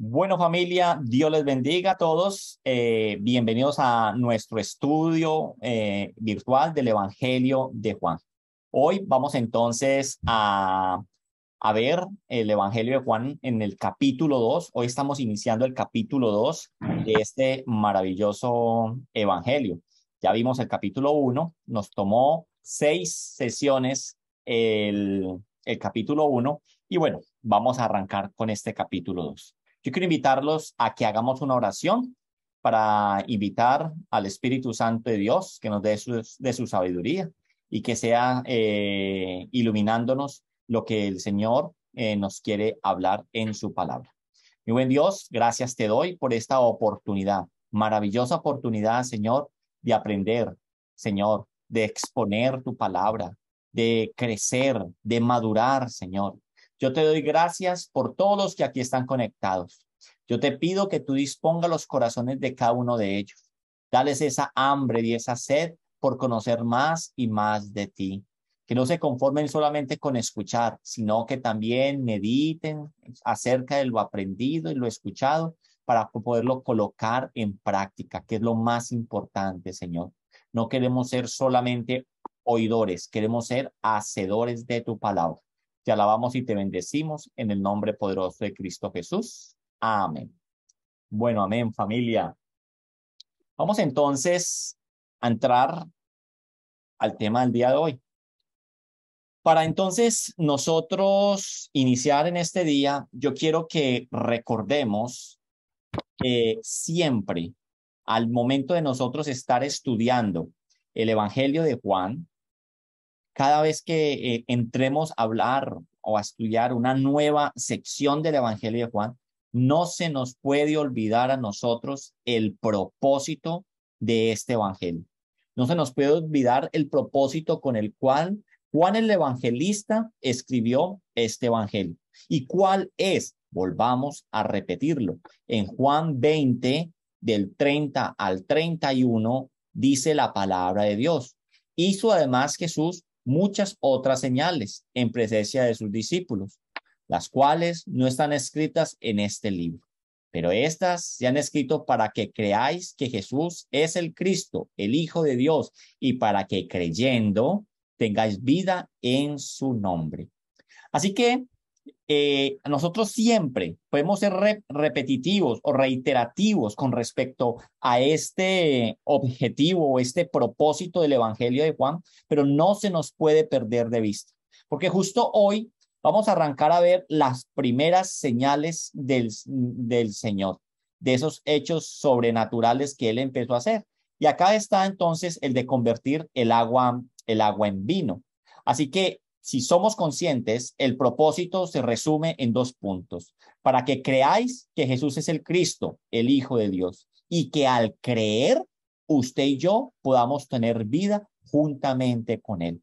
Bueno, familia, Dios les bendiga a todos. Bienvenidos a nuestro estudio virtual del Evangelio de Juan. Hoy vamos entonces a ver el Evangelio de Juan en el capítulo 2. Hoy estamos iniciando el capítulo 2 de este maravilloso Evangelio. Ya vimos el capítulo 1, nos tomó 6 sesiones el capítulo 1 y bueno, vamos a arrancar con este capítulo 2. Yo quiero invitarlos a que hagamos una oración para invitar al Espíritu Santo de Dios que nos dé de su sabiduría y que sea iluminándonos lo que el Señor nos quiere hablar en su palabra. Mi buen Dios, gracias te doy por esta oportunidad, maravillosa oportunidad, Señor, de aprender, Señor, de exponer tu palabra, de crecer, de madurar, Señor. Yo te doy gracias por todos los que aquí están conectados. Yo te pido que tú dispongas los corazones de cada uno de ellos. Dales esa hambre y esa sed por conocer más y más de ti. Que no se conformen solamente con escuchar, sino que también mediten acerca de lo aprendido y lo escuchado para poderlo colocar en práctica, que es lo más importante, Señor. No queremos ser solamente oidores, queremos ser hacedores de tu palabra. Te alabamos y te bendecimos en el nombre poderoso de Cristo Jesús. Amén. Bueno, amén, familia. Vamos entonces a entrar al tema del día de hoy. Para entonces nosotros iniciar en este día, yo quiero que recordemos siempre al momento de nosotros estar estudiando el Evangelio de Juan, cada vez que entremos a hablar o a estudiar una nueva sección del Evangelio de Juan, no se nos puede olvidar a nosotros el propósito de este Evangelio. No se nos puede olvidar el propósito con el cual Juan el Evangelista escribió este Evangelio. ¿Y cuál es? Volvamos a repetirlo. En Juan 20, del 30 al 31, dice la palabra de Dios. Hizo además Jesús muchas otras señales en presencia de sus discípulos, las cuales no están escritas en este libro. Pero estas se han escrito para que creáis que Jesús es el Cristo, el Hijo de Dios, y para que creyendo tengáis vida en su nombre. Así que nosotros siempre podemos ser repetitivos o reiterativos con respecto a este objetivo o este propósito del Evangelio de Juan, pero no se nos puede perder de vista, porque justo hoy vamos a arrancar a ver las primeras señales del Señor, de esos hechos sobrenaturales que Él empezó a hacer. Y acá está entonces el de convertir el agua en vino. Así que si somos conscientes, el propósito se resume en 2 puntos. Para que creáis que Jesús es el Cristo, el Hijo de Dios, y que al creer, usted y yo podamos tener vida juntamente con Él.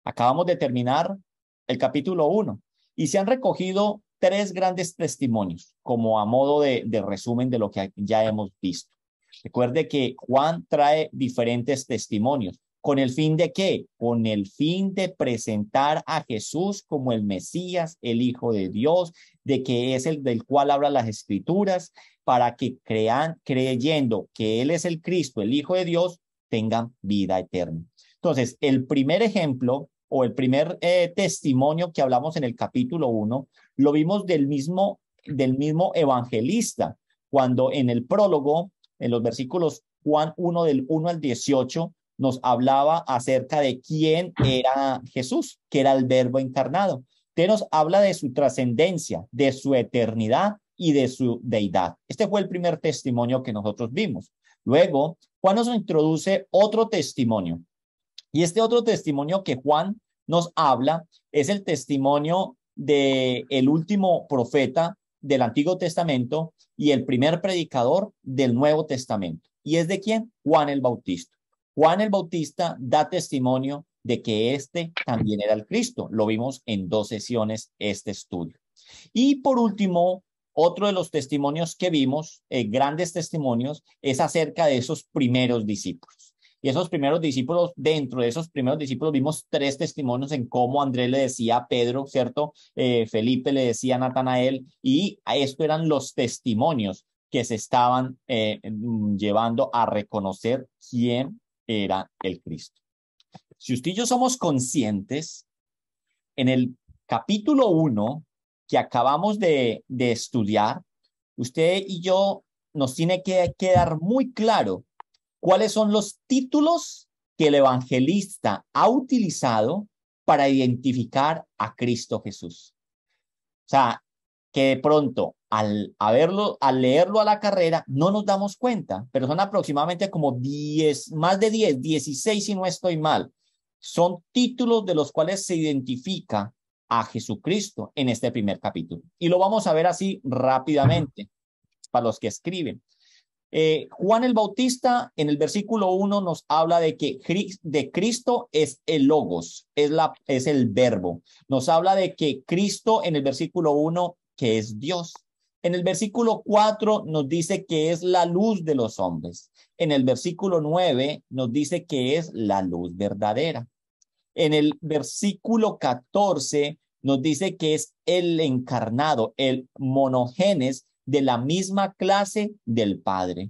Acabamos de terminar el capítulo 1 y se han recogido 3 grandes testimonios como a modo de resumen de lo que ya hemos visto. Recuerde que Juan trae diferentes testimonios. ¿Con el fin de qué? Con el fin de presentar a Jesús como el Mesías, el Hijo de Dios, de que es el del cual hablan las Escrituras, para que crean, creyendo que Él es el Cristo, el Hijo de Dios, tengan vida eterna. Entonces, el primer ejemplo o el primer testimonio que hablamos en el capítulo 1, lo vimos del mismo evangelista, cuando en el prólogo, en los versículos Juan 1 del 1 al 18, nos hablaba acerca de quién era Jesús, que era el Verbo encarnado. Usted nos habla de su trascendencia, de su eternidad y de su deidad. Este fue el primer testimonio que nosotros vimos. Luego, Juan nos introduce otro testimonio. Y este otro testimonio que Juan nos habla es el testimonio del último profeta del Antiguo Testamento y el primer predicador del Nuevo Testamento. ¿Y es de quién? Juan el Bautista. Juan el Bautista da testimonio de que este también era el Cristo. Lo vimos en 2 sesiones este estudio. Y por último, otro de los testimonios que vimos, grandes testimonios, es acerca de esos primeros discípulos. Y esos primeros discípulos, dentro de esos primeros discípulos, vimos tres testimonios en cómo Andrés le decía a Pedro, ¿cierto? Felipe le decía a Natanael, y a esto eran los testimonios que se estaban llevando a reconocer quién era el Cristo. Si usted y yo somos conscientes, en el capítulo 1 que acabamos de estudiar, usted y yo nos tiene que quedar muy claro cuáles son los títulos que el evangelista ha utilizado para identificar a Cristo Jesús. O sea, que de pronto al leerlo a la carrera no nos damos cuenta, pero son aproximadamente como 10, más de 10, 16 si no estoy mal. Son títulos de los cuales se identifica a Jesucristo en este primer capítulo. Y lo vamos a ver así rápidamente para los que escriben. Juan el Bautista en el versículo 1 nos habla de que de Cristo es el Logos, es el verbo. Nos habla de que Cristo en el versículo 1 que es Dios. En el versículo 4 nos dice que es la luz de los hombres. En el versículo 9 nos dice que es la luz verdadera. En el versículo 14 nos dice que es el encarnado, el monogenes de la misma clase del Padre.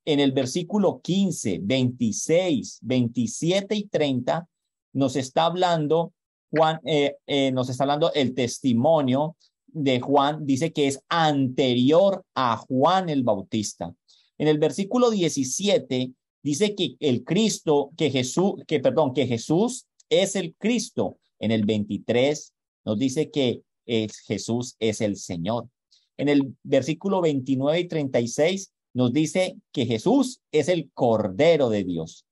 En el versículo 15, 26, 27 y 30 nos está hablando nos está hablando el testimonio de Juan, dice que es anterior a Juan el Bautista. En el versículo 17 dice que el Cristo, que Jesús es el Cristo. En el 23 nos dice que Jesús es el Señor. En el versículo 29 y 36 nos dice que Jesús es el Cordero de Dios.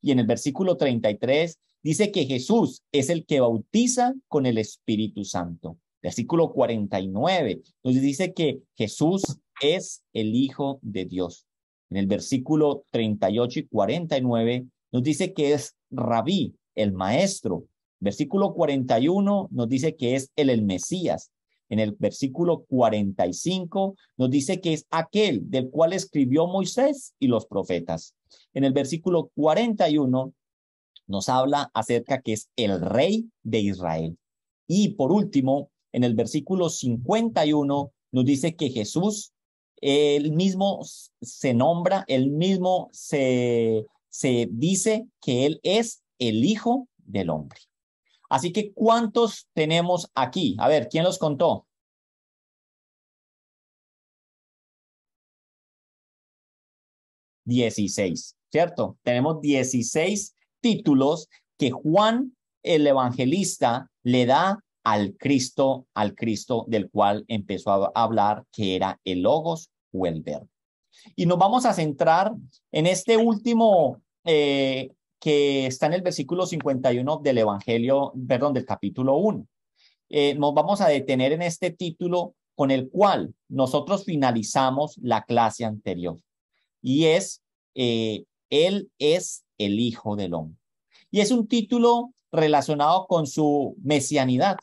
Y en el versículo 33 dice que Jesús es el que bautiza con el Espíritu Santo. Versículo 49 nos dice que Jesús es el Hijo de Dios. En el versículo 38 y 49 nos dice que es Rabí, el Maestro. Versículo 41 nos dice que es el Mesías. En el versículo 45 nos dice que es aquel del cual escribió Moisés y los profetas. En el versículo 41 nos habla acerca que es el Rey de Israel. Y por último, en el versículo 51 nos dice que Jesús, él mismo se nombra, él mismo se dice que él es el Hijo del Hombre. Así que, ¿cuántos tenemos aquí? A ver, ¿quién los contó? 16, ¿cierto? Tenemos 16 títulos que Juan, el evangelista, le da al Cristo del cual empezó a hablar, que era el Logos o el Verbo. Y nos vamos a centrar en este último que está en el versículo 51 del Evangelio, perdón, del capítulo 1. Nos vamos a detener en este título con el cual nosotros finalizamos la clase anterior. Y es, Él es el Hijo del Hombre. Y es un título relacionado con su mesianidad,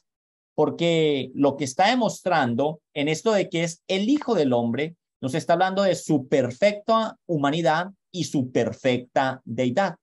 porque lo que está demostrando en esto de que es el Hijo del Hombre, nos está hablando de su perfecta humanidad y su perfecta deidad.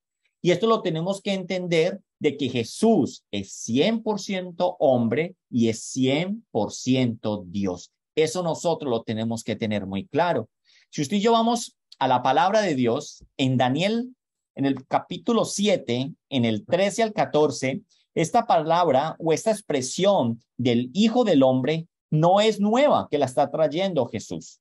Y esto lo tenemos que entender de que Jesús es 100% hombre y es 100% Dios. Eso nosotros lo tenemos que tener muy claro. Si usted y yo vamos a la palabra de Dios, en Daniel, en el capítulo 7, en el 13 al 14, esta palabra o esta expresión del Hijo del Hombre no es nueva, que la está trayendo Jesús.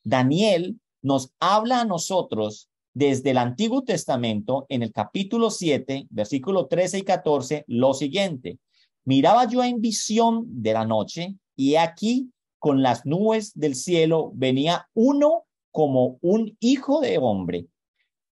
Daniel nos habla a nosotros desde el Antiguo Testamento, en el capítulo 7, versículo 13 y 14, lo siguiente: miraba yo en visión de la noche, y aquí con las nubes del cielo venía uno como un hijo de hombre,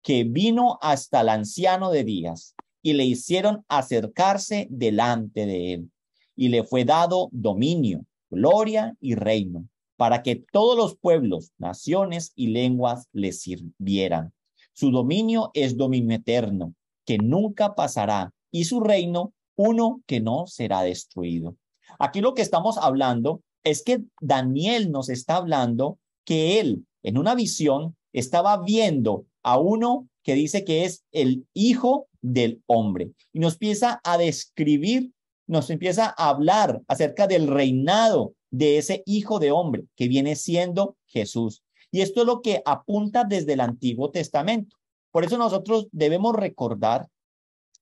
que vino hasta el anciano de días, y le hicieron acercarse delante de él, y le fue dado dominio, gloria y reino, para que todos los pueblos, naciones y lenguas le sirvieran. Su dominio es dominio eterno, que nunca pasará, y su reino uno que no será destruido. Aquí lo que estamos hablando es que Daniel nos está hablando que él, en una visión, estaba viendo a uno que dice que es el Hijo del Hombre. Y nos empieza a describir, nos empieza a hablar acerca del reinado de ese Hijo de Hombre que viene siendo Jesús. Y esto es lo que apunta desde el Antiguo Testamento. Por eso nosotros debemos recordar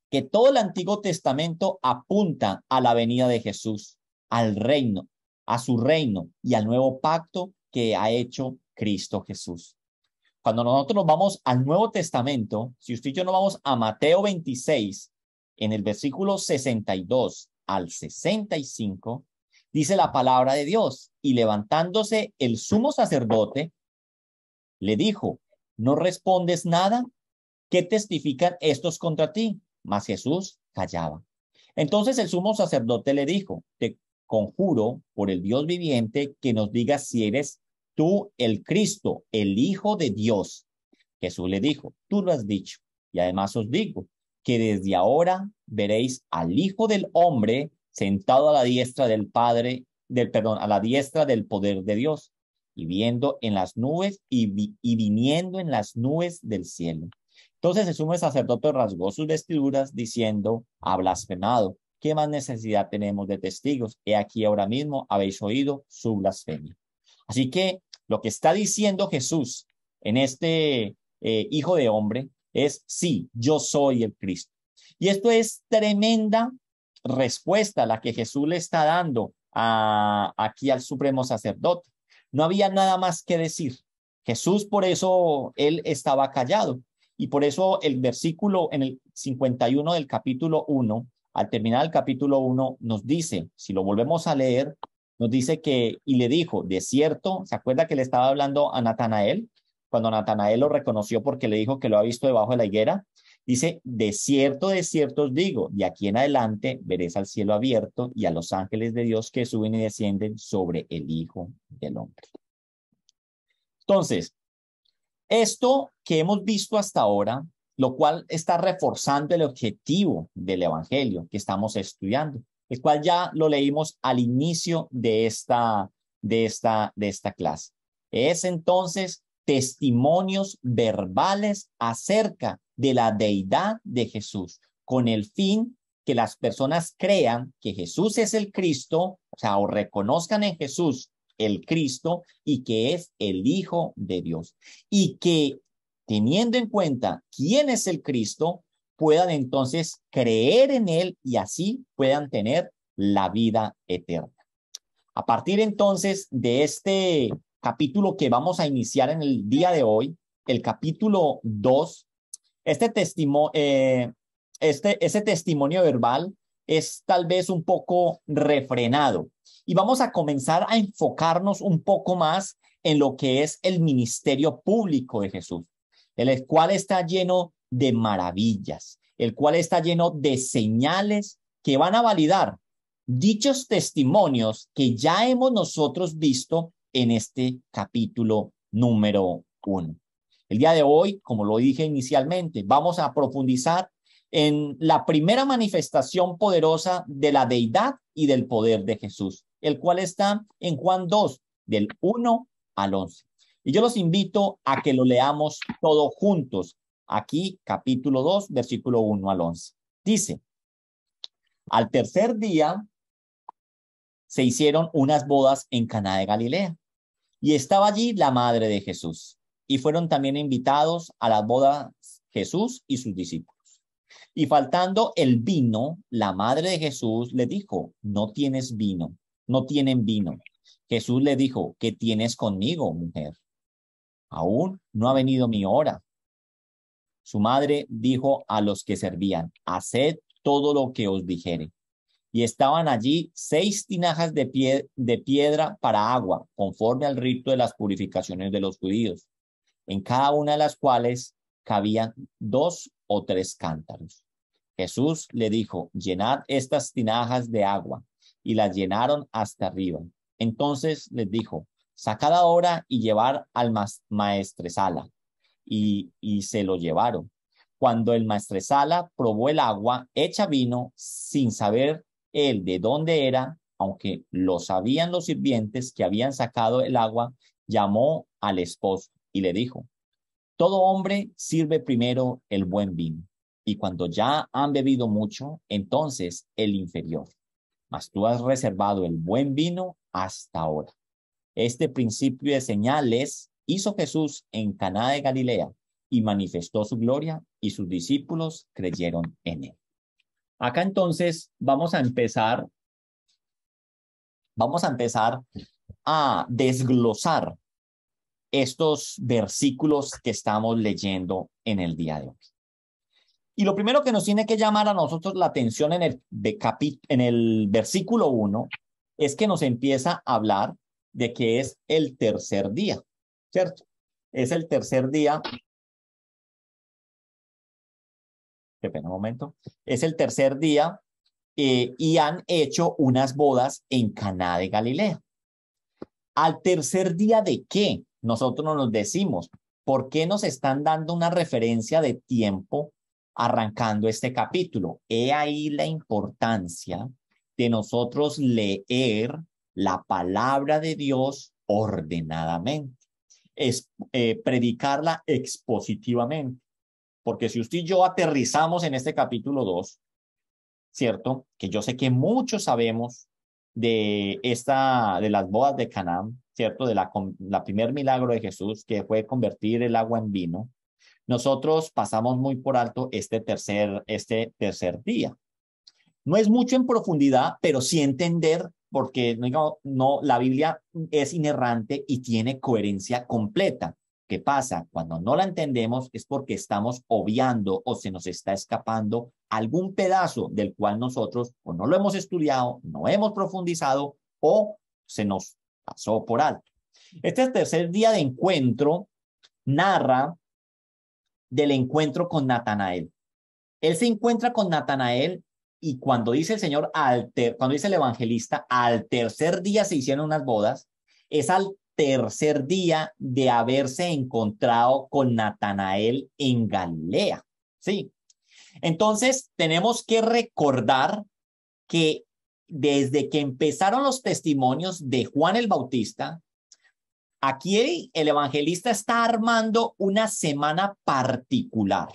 que todo el Antiguo Testamento apunta a la venida de Jesús, al reino, a su reino y al nuevo pacto que ha hecho Cristo Jesús. Cuando nosotros nos vamos al Nuevo Testamento, si usted y yo nos vamos a Mateo 26, en el versículo 62 al 65, dice la palabra de Dios, y levantándose el sumo sacerdote, le dijo, ¿no respondes nada? ¿Qué testifican estos contra ti? Mas Jesús callaba. Entonces el sumo sacerdote le dijo, te conjuro por el Dios viviente que nos digas si eres tú el Cristo, el Hijo de Dios. Jesús le dijo, tú lo has dicho. Y además os digo que desde ahora veréis al Hijo del Hombre sentado a la diestra del Padre, a la diestra del poder de Dios, y viendo en las nubes y viniendo en las nubes del cielo. Entonces el sumo sacerdote rasgó sus vestiduras diciendo, ha blasfemado. ¿Qué más necesidad tenemos de testigos? He aquí ahora mismo habéis oído su blasfemia. Así que lo que está diciendo Jesús en este Hijo de Hombre es, sí, yo soy el Cristo. Y esto es tremenda respuesta la que Jesús le está dando aquí al supremo sacerdote. No había nada más que decir. Jesús, por eso, él estaba callado. Y por eso el versículo en el 51 del capítulo 1, al terminar el capítulo 1, nos dice, si lo volvemos a leer, nos dice que, y le dijo, de cierto, ¿se acuerda que le estaba hablando a Natanael? Cuando Natanael lo reconoció porque le dijo que lo ha visto debajo de la higuera, dice, de cierto os digo, de aquí en adelante veréis al cielo abierto y a los ángeles de Dios que suben y descienden sobre el Hijo del Hombre. Entonces, esto que hemos visto hasta ahora, lo cual está reforzando el objetivo del Evangelio que estamos estudiando, el cual ya lo leímos al inicio de esta clase. Es entonces testimonios verbales acerca de la deidad de Jesús, con el fin que las personas crean que Jesús es el Cristo, o sea, o reconozcan en Jesús el Cristo y que es el Hijo de Dios. Y que teniendo en cuenta quién es el Cristo, puedan entonces creer en él y así puedan tener la vida eterna. A partir entonces de este capítulo que vamos a iniciar en el día de hoy, el capítulo 2, ese testimonio verbal es tal vez un poco refrenado. Y vamos a comenzar a enfocarnos un poco más en lo que es el ministerio público de Jesús, el cual está lleno de maravillas, el cual está lleno de señales que van a validar dichos testimonios que ya hemos nosotros visto en este capítulo número 1. El día de hoy, como lo dije inicialmente, vamos a profundizar en la primera manifestación poderosa de la deidad y del poder de Jesús, el cual está en Juan 2, del 1 al 11. Y yo los invito a que lo leamos todos juntos. Aquí, capítulo 2, versículo 1 al 11. Dice, al tercer día se hicieron unas bodas en Caná de Galilea, y estaba allí la madre de Jesús, y fueron también invitados a las bodas Jesús y sus discípulos. Y faltando el vino, la madre de Jesús le dijo, no tienen vino. Jesús le dijo, ¿qué tienes conmigo, mujer? Aún no ha venido mi hora. Su madre dijo a los que servían, haced todo lo que os dijere. Y estaban allí 6 tinajas de piedra para agua, conforme al rito de las purificaciones de los judíos, en cada una de las cuales cabían 2 o 3 cántaros. Jesús le dijo, llenad estas tinajas de agua, y las llenaron hasta arriba. Entonces les dijo, sacad ahora y llevar al maestresala. Y se lo llevaron. Cuando el maestresala probó el agua hecha vino, sin saber él de dónde era, aunque lo sabían los sirvientes que habían sacado el agua, llamó al esposo y le dijo, Todo hombre sirve primero el buen vino, y cuando ya han bebido mucho, entonces el inferior. Mas tú has reservado el buen vino hasta ahora. Este principio de señales hizo Jesús en Caná de Galilea y manifestó su gloria, y sus discípulos creyeron en él. Acá entonces vamos a empezar a desglosar estos versículos que estamos leyendo en el día de hoy. Y lo primero que nos tiene que llamar a nosotros la atención en el versículo 1 es que nos empieza a hablar de que es el tercer día, ¿cierto? Es el tercer día. Qué pena, un momento. Es el tercer día y han hecho unas bodas en Caná de Galilea. ¿Al tercer día de qué? Nosotros no nos decimos. ¿Por qué nos están dando una referencia de tiempo arrancando este capítulo? He ahí la importancia de nosotros leer la palabra de Dios ordenadamente, predicarla expositivamente. Porque si usted y yo aterrizamos en este capítulo 2, ¿cierto? Que yo sé que muchos sabemos de las bodas de Canaán, ¿cierto? De la primer milagro de Jesús, que fue convertir el agua en vino. Nosotros pasamos muy por alto este tercer día. No es mucho en profundidad, pero sí entender, porque no, la Biblia es inerrante y tiene coherencia completa. ¿Qué pasa? Cuando no la entendemos es porque estamos obviando o se nos está escapando algún pedazo del cual nosotros o no lo hemos estudiado, no hemos profundizado o se nos pasó por alto. Este tercer día de encuentro narra del encuentro con Natanael. Él se encuentra con Natanael y cuando dice el Señor, cuando dice el evangelista, al tercer día se hicieron unas bodas, es al tercer día de haberse encontrado con Natanael en Galilea. Sí. Entonces, tenemos que recordar que desde que empezaron los testimonios de Juan el Bautista, aquí el evangelista está armando una semana particular.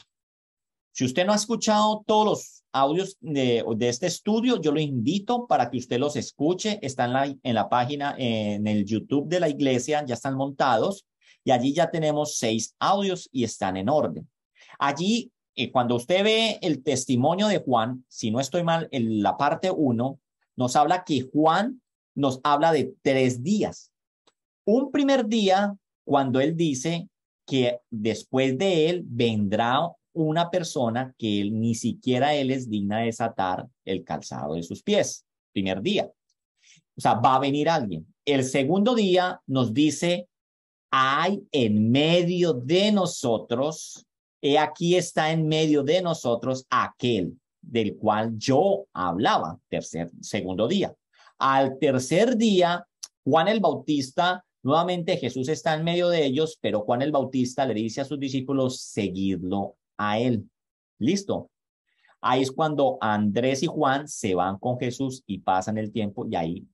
Si usted no ha escuchado todos los audios de este estudio, yo lo invito para que usted los escuche. Están en la página, en el YouTube de la iglesia, ya están montados y allí ya tenemos 6 audios y están en orden. Allí, cuando usted ve el testimonio de Juan, si no estoy mal, en la parte 1, nos habla que Juan nos habla de 3 días. Un primer día, cuando él dice que después de él vendrá una persona que él, ni siquiera él es digna de desatar el calzado de sus pies. Primer día. O sea, va a venir alguien. El segundo día nos dice, hay en medio de nosotros, aquí está en medio de nosotros aquel del cual yo hablaba. Segundo día. Al tercer día, Juan el Bautista, nuevamente Jesús está en medio de ellos, pero Juan el Bautista le dice a sus discípulos, seguidlo a él. ¿Listo? Ahí es cuando Andrés y Juan se van con Jesús y pasan el tiempo y ahí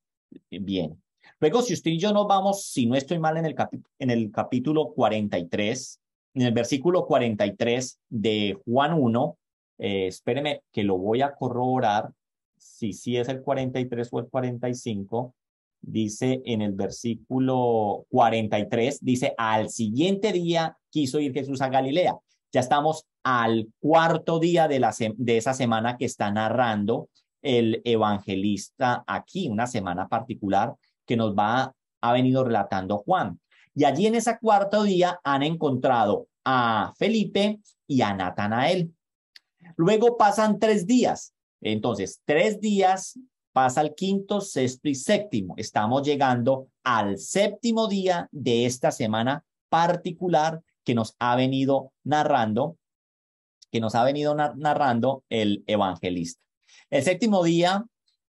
viene. Luego, si usted y yo nos vamos, si no estoy mal, en el capítulo 43, en el versículo 43 de Juan 1, espéreme que lo voy a corroborar, si es el 43 o el 45, dice en el versículo 43, dice, al siguiente día quiso ir Jesús a Galilea. Ya estamos al cuarto día de esa semana que está narrando el evangelista aquí, una semana particular que nos ha venido relatando Juan. Y allí en ese cuarto día han encontrado a Felipe y a Natanael. Luego pasan 3 días. Entonces, 3 días, pasa el quinto, sexto y séptimo. Estamos llegando al séptimo día de esta semana particular que nos ha venido narrando el evangelista. El séptimo día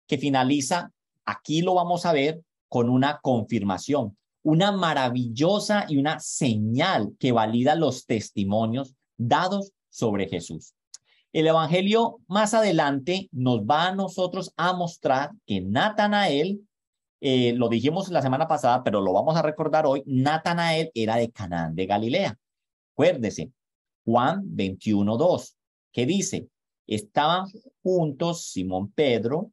que finaliza, aquí lo vamos a ver con una confirmación, una maravillosa y una señal que valida los testimonios dados sobre Jesús. El evangelio más adelante nos va a nosotros a mostrar que Natanael, lo dijimos la semana pasada, pero lo vamos a recordar hoy, Natanael era de Canaán de Galilea. Acuérdese, Juan 21:2, que dice, estaban juntos Simón Pedro,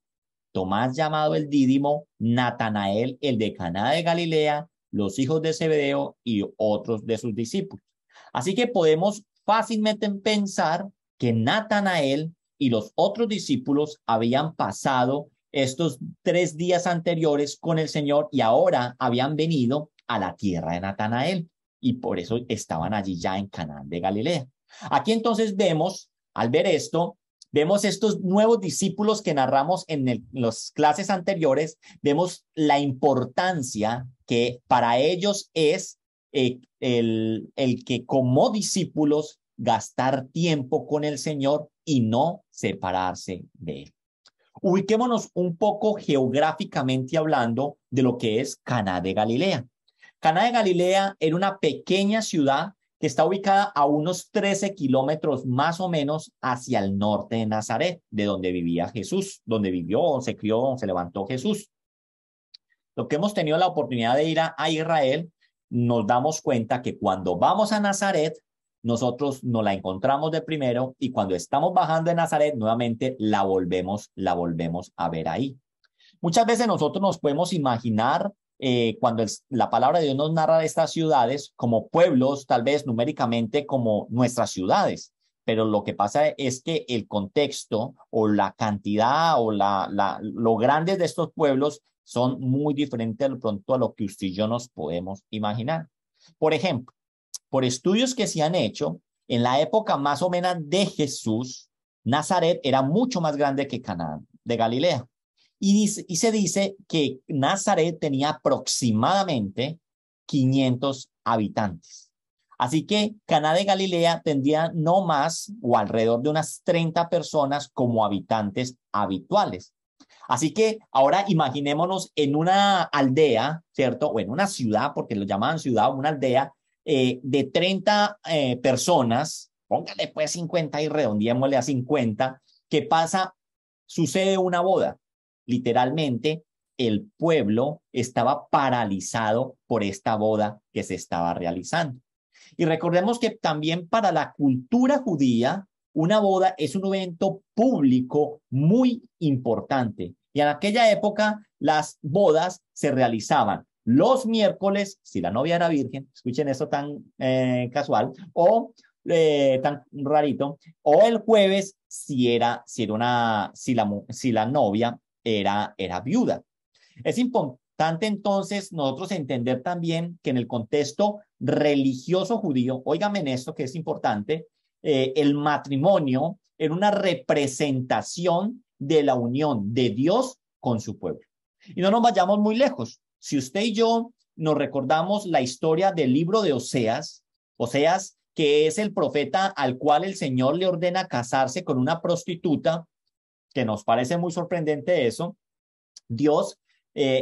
Tomás llamado el Dídimo, Natanael el de Caná de Galilea, los hijos de Zebedeo y otros de sus discípulos. Así que podemos fácilmente pensar que Natanael y los otros discípulos habían pasado estos 3 días anteriores con el Señor y ahora habían venido a la tierra de Natanael y por eso estaban allí ya en Caná de Galilea. Aquí entonces vemos, al ver esto, vemos estos nuevos discípulos que narramos en las clases anteriores, vemos la importancia que para ellos es el que como discípulos gastar tiempo con el Señor y no separarse de él. Ubiquémonos un poco geográficamente hablando de lo que es Caná de Galilea. Caná de Galilea era una pequeña ciudad que está ubicada a unos 13 kilómetros más o menos hacia el norte de Nazaret, de donde vivía Jesús, donde vivió, se crió, se levantó Jesús. Lo que hemos tenido la oportunidad de ir a Israel, nos damos cuenta que cuando vamos a Nazaret, nosotros nos la encontramos de primero y cuando estamos bajando de Nazaret, nuevamente la volvemos a ver ahí. Muchas veces nosotros nos podemos imaginar cuando la palabra de Dios nos narra estas ciudades como pueblos, tal vez numéricamente como nuestras ciudades, pero lo que pasa es que el contexto o la cantidad o lo grandes de estos pueblos son muy diferentes de pronto a lo que usted y yo nos podemos imaginar. Por ejemplo, por estudios que se han hecho, en la época más o menos de Jesús, Nazaret era mucho más grande que Caná de Galilea. Y se dice que Nazaret tenía aproximadamente 500 habitantes. Así que Caná de Galilea tendría no más o alrededor de unas 30 personas como habitantes habituales. Así que ahora imaginémonos en una aldea, ¿cierto? O en una ciudad, porque lo llamaban ciudad, una aldea de 30 personas, póngale pues 50 y redondeémosle a 50, que sucede una boda. Literalmente, el pueblo estaba paralizado por esta boda que se estaba realizando. Y recordemos que también para la cultura judía, una boda es un evento público muy importante. Y en aquella época, las bodas se realizaban los miércoles, si la novia era virgen, escuchen eso tan casual, o tan rarito, o el jueves si la novia era viuda. Es importante entonces nosotros entender también que en el contexto religioso judío, óigame en esto que es importante, el matrimonio era una representación de la unión de Dios con su pueblo. Y no nos vayamos muy lejos. Si usted y yo nos recordamos la historia del libro de Oseas, que es el profeta al cual el Señor le ordena casarse con una prostituta, que nos parece muy sorprendente eso.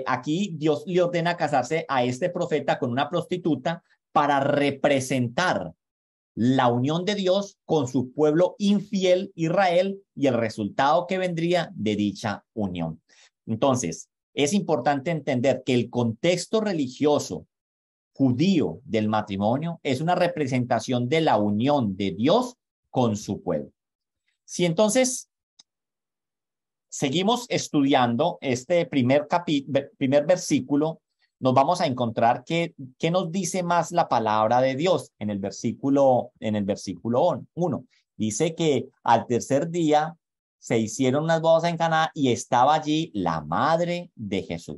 Aquí Dios le ordena casarse a este profeta con una prostituta para representar la unión de Dios con su pueblo infiel Israel y el resultado que vendría de dicha unión. Entonces, es importante entender que el contexto religioso judío del matrimonio es una representación de la unión de Dios con su pueblo. Si entonces seguimos estudiando este primer versículo, nos vamos a encontrar que nos dice más la palabra de Dios en el versículo 1. Dice que al tercer día se hicieron unas bodas en Caná y estaba allí la madre de Jesús.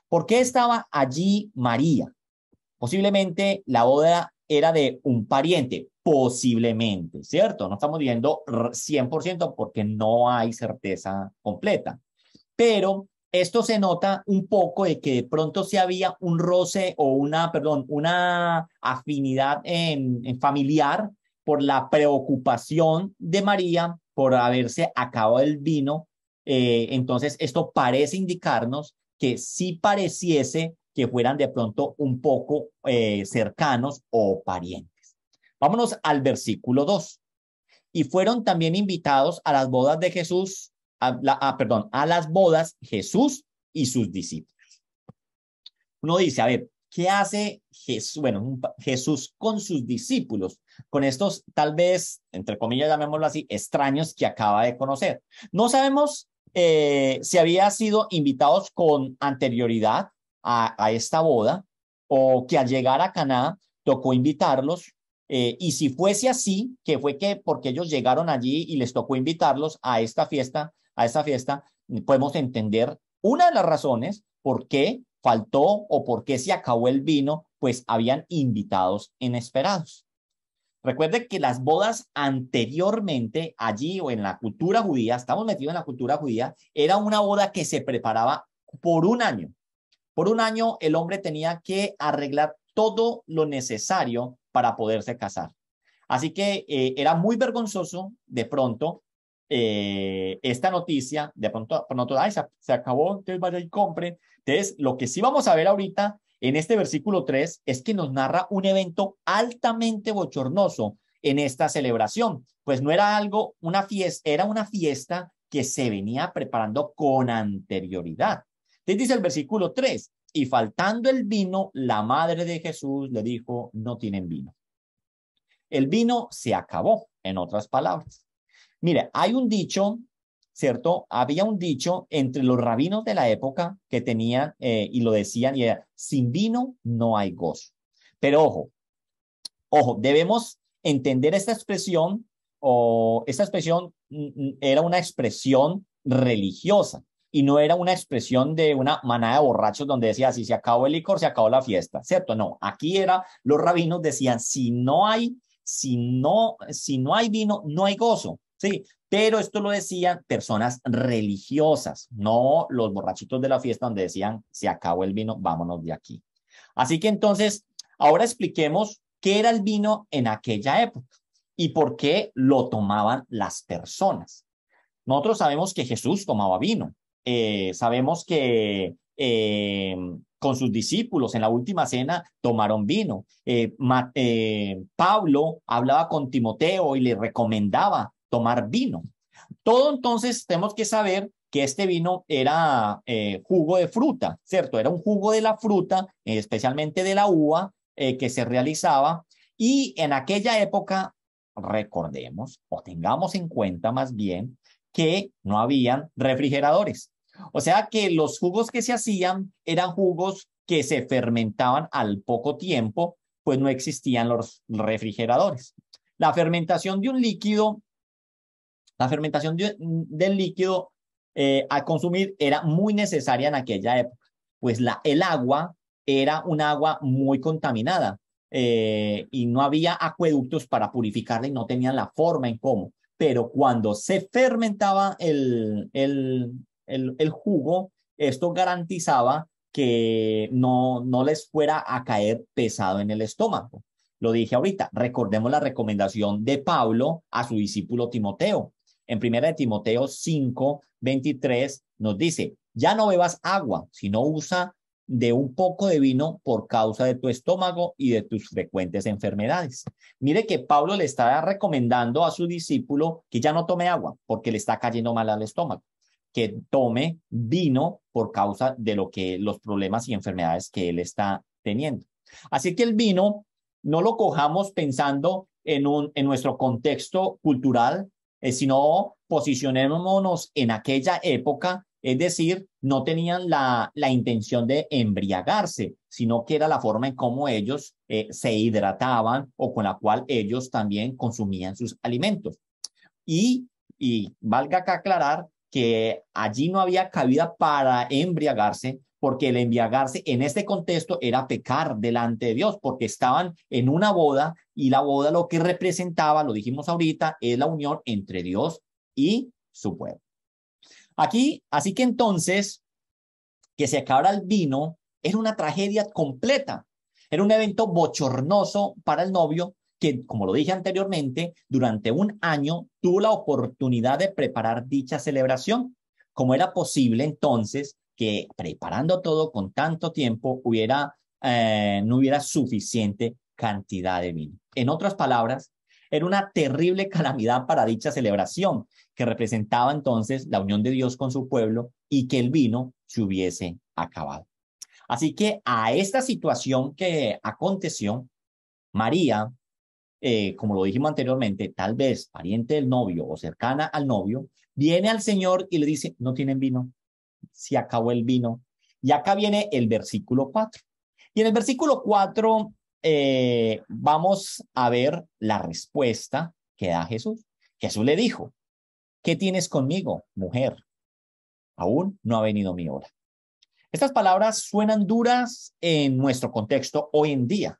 ¿Por qué estaba allí María? Posiblemente la boda era de un pariente, posiblemente, ¿cierto? No estamos diciendo 100% porque no hay certeza completa. Pero esto se nota un poco de que de pronto sí había un roce o una afinidad en familiar por la preocupación de María por haberse acabado el vino. Entonces, esto parece indicarnos que sí pareciese que fueran de pronto un poco cercanos o parientes. Vámonos al versículo 2. Y fueron también invitados a las bodas de Jesús, a las bodas Jesús y sus discípulos. Uno dice, a ver, ¿qué hace Jesús? Bueno, Jesús con sus discípulos, con estos tal vez, entre comillas, llamémoslo así, extraños que acaba de conocer. No sabemos si había sido invitados con anterioridad a esta boda o que al llegar a Caná tocó invitarlos. Y si fuese así, que fue que porque ellos llegaron allí y les tocó invitarlos a esta fiesta, podemos entender una de las razones por qué faltó o por qué se acabó el vino, pues habían invitados inesperados. Recuerde que las bodas anteriormente allí o en la cultura judía, estamos metidos en la cultura judía, era una boda que se preparaba por un año. Por un año el hombre tenía que arreglar todo lo necesario para poderse casar. Así que era muy vergonzoso de pronto esta noticia, de pronto ay, se acabó, entonces vaya y compre. Entonces, lo que sí vamos a ver ahorita en este versículo 3 es que nos narra un evento altamente bochornoso en esta celebración. Pues no era algo, una fiesta, era una fiesta que se venía preparando con anterioridad. Entonces dice el versículo 3, y faltando el vino, la madre de Jesús le dijo, no tienen vino. El vino se acabó, en otras palabras. Mire, hay un dicho, ¿cierto? Había un dicho entre los rabinos de la época que tenían y lo decían, y era, sin vino no hay gozo. Pero ojo, debemos entender esta expresión, o esta expresión era una expresión religiosa y no era una expresión de una manada de borrachos donde decía, si se acabó el licor, se acabó la fiesta, ¿cierto? No, aquí era, los rabinos decían, si no hay vino, no hay gozo, ¿sí? Pero esto lo decían personas religiosas, no los borrachitos de la fiesta donde decían, se acabó el vino, vámonos de aquí. Así que entonces, ahora expliquemos qué era el vino en aquella época y por qué lo tomaban las personas. Nosotros sabemos que Jesús tomaba vino, sabemos que con sus discípulos en la última cena tomaron vino. Pablo hablaba con Timoteo y le recomendaba tomar vino. Todo entonces tenemos que saber que este vino era jugo de fruta, ¿cierto? Era un jugo de la fruta, especialmente de la uva, que se realizaba. Y en aquella época, recordemos o tengamos en cuenta más bien que no habían refrigeradores. O sea que los jugos que se hacían eran jugos que se fermentaban al poco tiempo, pues no existían los refrigeradores. La fermentación de un líquido, del líquido al consumir era muy necesaria en aquella época, pues el agua era un agua muy contaminada y no había acueductos para purificarla y no tenían la forma en cómo. Pero cuando se fermentaba el jugo, esto garantizaba que no les fuera a caer pesado en el estómago. Lo dije ahorita, recordemos la recomendación de Pablo a su discípulo Timoteo. En 1 Timoteo 5:23 nos dice, ya no bebas agua, sino usa de un poco de vino por causa de tu estómago y de tus frecuentes enfermedades. Mire que Pablo le está recomendando a su discípulo que ya no tome agua porque le está cayendo mal al estómago, que tome vino por causa de los problemas y enfermedades que él está teniendo. Así que el vino no lo cojamos pensando en nuestro contexto cultural, sino posicionémonos en aquella época, es decir, no tenían la intención de embriagarse, sino que era la forma en cómo ellos se hidrataban o con la cual ellos también consumían sus alimentos. Y valga acá aclarar que allí no había cabida para embriagarse, porque el embriagarse en este contexto era pecar delante de Dios, porque estaban en una boda y la boda lo que representaba, lo dijimos ahorita, es la unión entre Dios y su pueblo. Aquí, así que entonces, que se acabara el vino era una tragedia completa, era un evento bochornoso para el novio que, como lo dije anteriormente, durante un año tuvo la oportunidad de preparar dicha celebración. ¿Cómo era posible entonces que preparando todo con tanto tiempo no hubiera suficiente cantidad de vino? En otras palabras, era una terrible calamidad para dicha celebración, que representaba entonces la unión de Dios con su pueblo y que el vino se hubiese acabado. Así que a esta situación que aconteció, María, como lo dijimos anteriormente, tal vez pariente del novio o cercana al novio, viene al Señor y le dice, no tienen vino, se acabó el vino. Y acá viene el versículo 4. Y en el versículo 4 vamos a ver la respuesta que da Jesús. Jesús le dijo, ¿qué tienes conmigo, mujer? Aún no ha venido mi hora. Estas palabras suenan duras en nuestro contexto hoy en día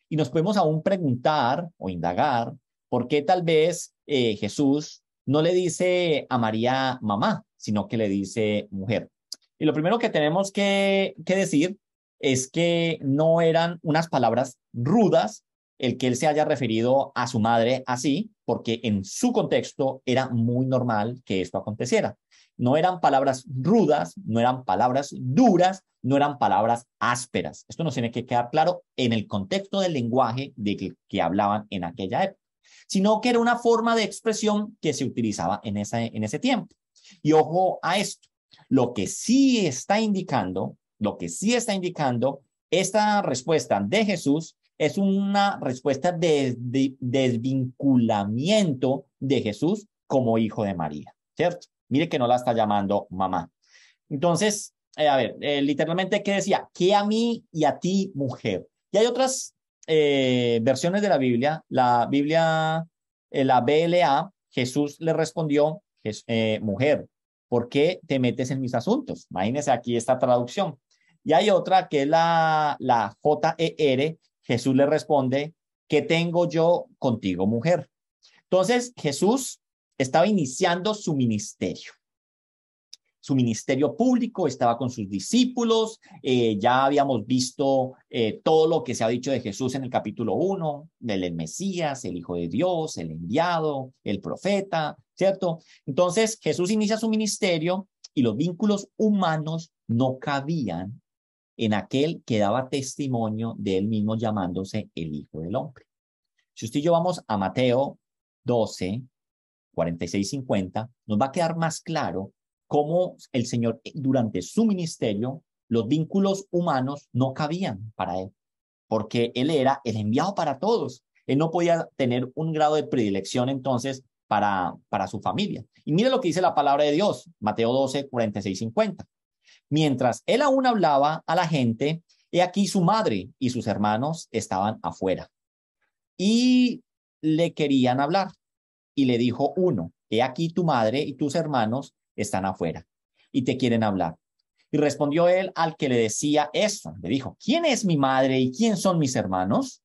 y nos podemos aún preguntar o indagar por qué tal vez Jesús no le dice a María mamá, sino que le dice mujer. Y lo primero que tenemos que decir es que no eran unas palabras rudas el que él se haya referido a su madre así, porque en su contexto era muy normal que esto aconteciera. No eran palabras rudas, no eran palabras duras, no eran palabras ásperas. Esto nos tiene que quedar claro en el contexto del lenguaje de que hablaban en aquella época, sino que era una forma de expresión que se utilizaba en ese tiempo. Y ojo a esto, lo que sí está indicando esta respuesta de Jesús es una respuesta de desvinculamiento de Jesús como hijo de María, ¿cierto? Mire que no la está llamando mamá. Entonces, literalmente, ¿qué decía? Que a mí y a ti, mujer. Y hay otras versiones de la Biblia. La BLA, Jesús le respondió, mujer, ¿por qué te metes en mis asuntos? Imagínense aquí esta traducción. Y hay otra que es la JER, Jesús le responde, ¿qué tengo yo contigo, mujer? Entonces, Jesús estaba iniciando su ministerio público, estaba con sus discípulos, ya habíamos visto todo lo que se ha dicho de Jesús en el capítulo 1, del Mesías, el Hijo de Dios, el enviado, el profeta, ¿cierto? Entonces Jesús inicia su ministerio y los vínculos humanos no cabían en aquel que daba testimonio de él mismo llamándose el Hijo del Hombre. Si usted y yo vamos a Mateo 12, 46, 50, nos va a quedar más claro cómo el Señor durante su ministerio, los vínculos humanos no cabían para él, porque él era el enviado para todos. Él no podía tener un grado de predilección entonces para su familia. Y mire lo que dice la palabra de Dios, Mateo 12, 46, 50. Mientras él aún hablaba a la gente, he aquí su madre y sus hermanos estaban afuera y le querían hablar. Y le dijo uno, he aquí tu madre y tus hermanos están afuera y te quieren hablar. Y respondió él al que le decía esto, le dijo, ¿quién es mi madre y quién son mis hermanos?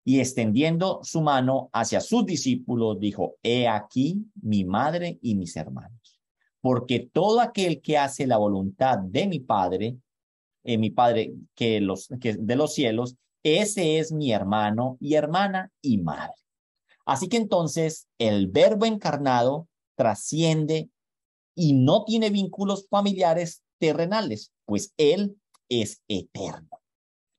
Y extendiendo su mano hacia sus discípulos, dijo, he aquí mi madre y mis hermanos. Porque todo aquel que hace la voluntad de mi Padre que de los cielos, ese es mi hermano y hermana y madre. Así que entonces el verbo encarnado trasciende y no tiene vínculos familiares terrenales, pues él es eterno.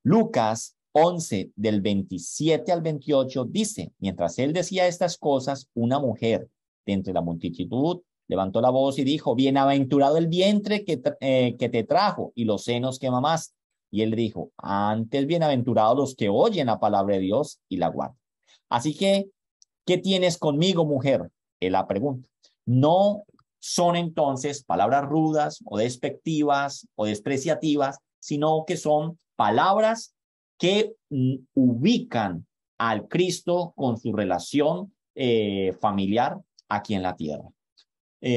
Lucas 11, del 27 al 28 dice, mientras él decía estas cosas, una mujer de entre la multitud levantó la voz y dijo, bienaventurado el vientre que te trajo y los senos que mamaste. Y él dijo, antes bienaventurados los que oyen la palabra de Dios y la guardan. Así que, ¿qué tienes conmigo, mujer? Él la pregunta. No son entonces palabras rudas o despectivas o despreciativas, sino que son palabras que ubican al Cristo con su relación familiar aquí en la tierra.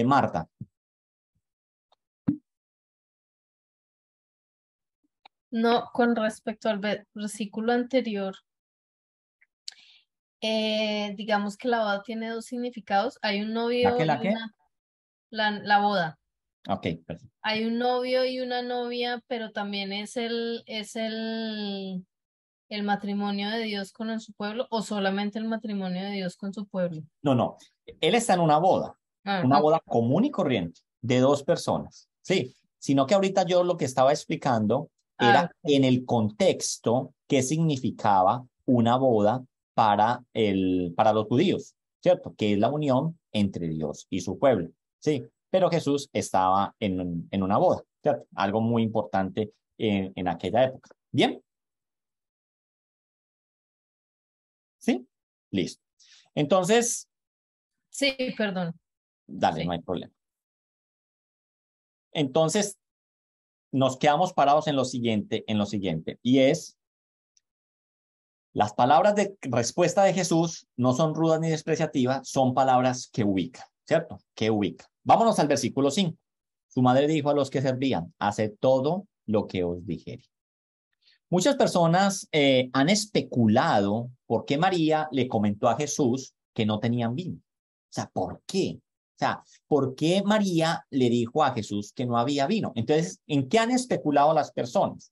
Marta. No, con respecto al versículo anterior, digamos que la boda tiene dos significados. Hay un novio ¿La y qué? la boda. Ok, perfecto. Hay un novio y una novia, pero también el matrimonio de Dios con su pueblo, o solamente el matrimonio de Dios con su pueblo. No. Él está en una Ok. boda común y corriente de dos personas. Sí, sino que ahorita yo lo que estaba explicando era Ok. en el contexto qué significaba una boda para los judíos, ¿cierto? Que es la unión entre Dios y su pueblo. Sí, pero Jesús estaba en una boda, ¿cierto? Algo muy importante en aquella época. ¿Bien? ¿Sí? Listo. Entonces, Sí, perdón. dale, no Sí. hay problema. Entonces, nos quedamos parados en lo siguiente, y es, las palabras de respuesta de Jesús no son rudas ni despreciativas, son palabras que ubican, ¿cierto? Que ubican. Vámonos al versículo 5. Su madre dijo a los que servían, haced todo lo que os dijere. Muchas personas han especulado por qué María le comentó a Jesús que no tenían vino. O sea, ¿por qué? O sea, ¿por qué María le dijo a Jesús que no había vino? Entonces, ¿en qué han especulado las personas?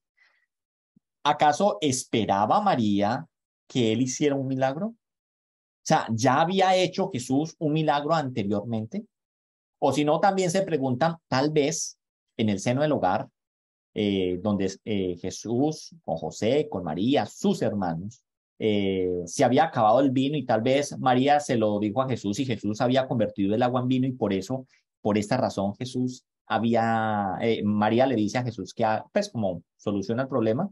¿Acaso esperaba María que él hiciera un milagro? O sea, ¿ya había hecho Jesús un milagro anteriormente? O si no, también se preguntan, tal vez en el seno del hogar, donde Jesús, con José, con María, sus hermanos, se había acabado el vino y tal vez María se lo dijo a Jesús y Jesús había convertido el agua en vino y por eso, por esta razón, María le dice a Jesús que, pues, como soluciona el problema.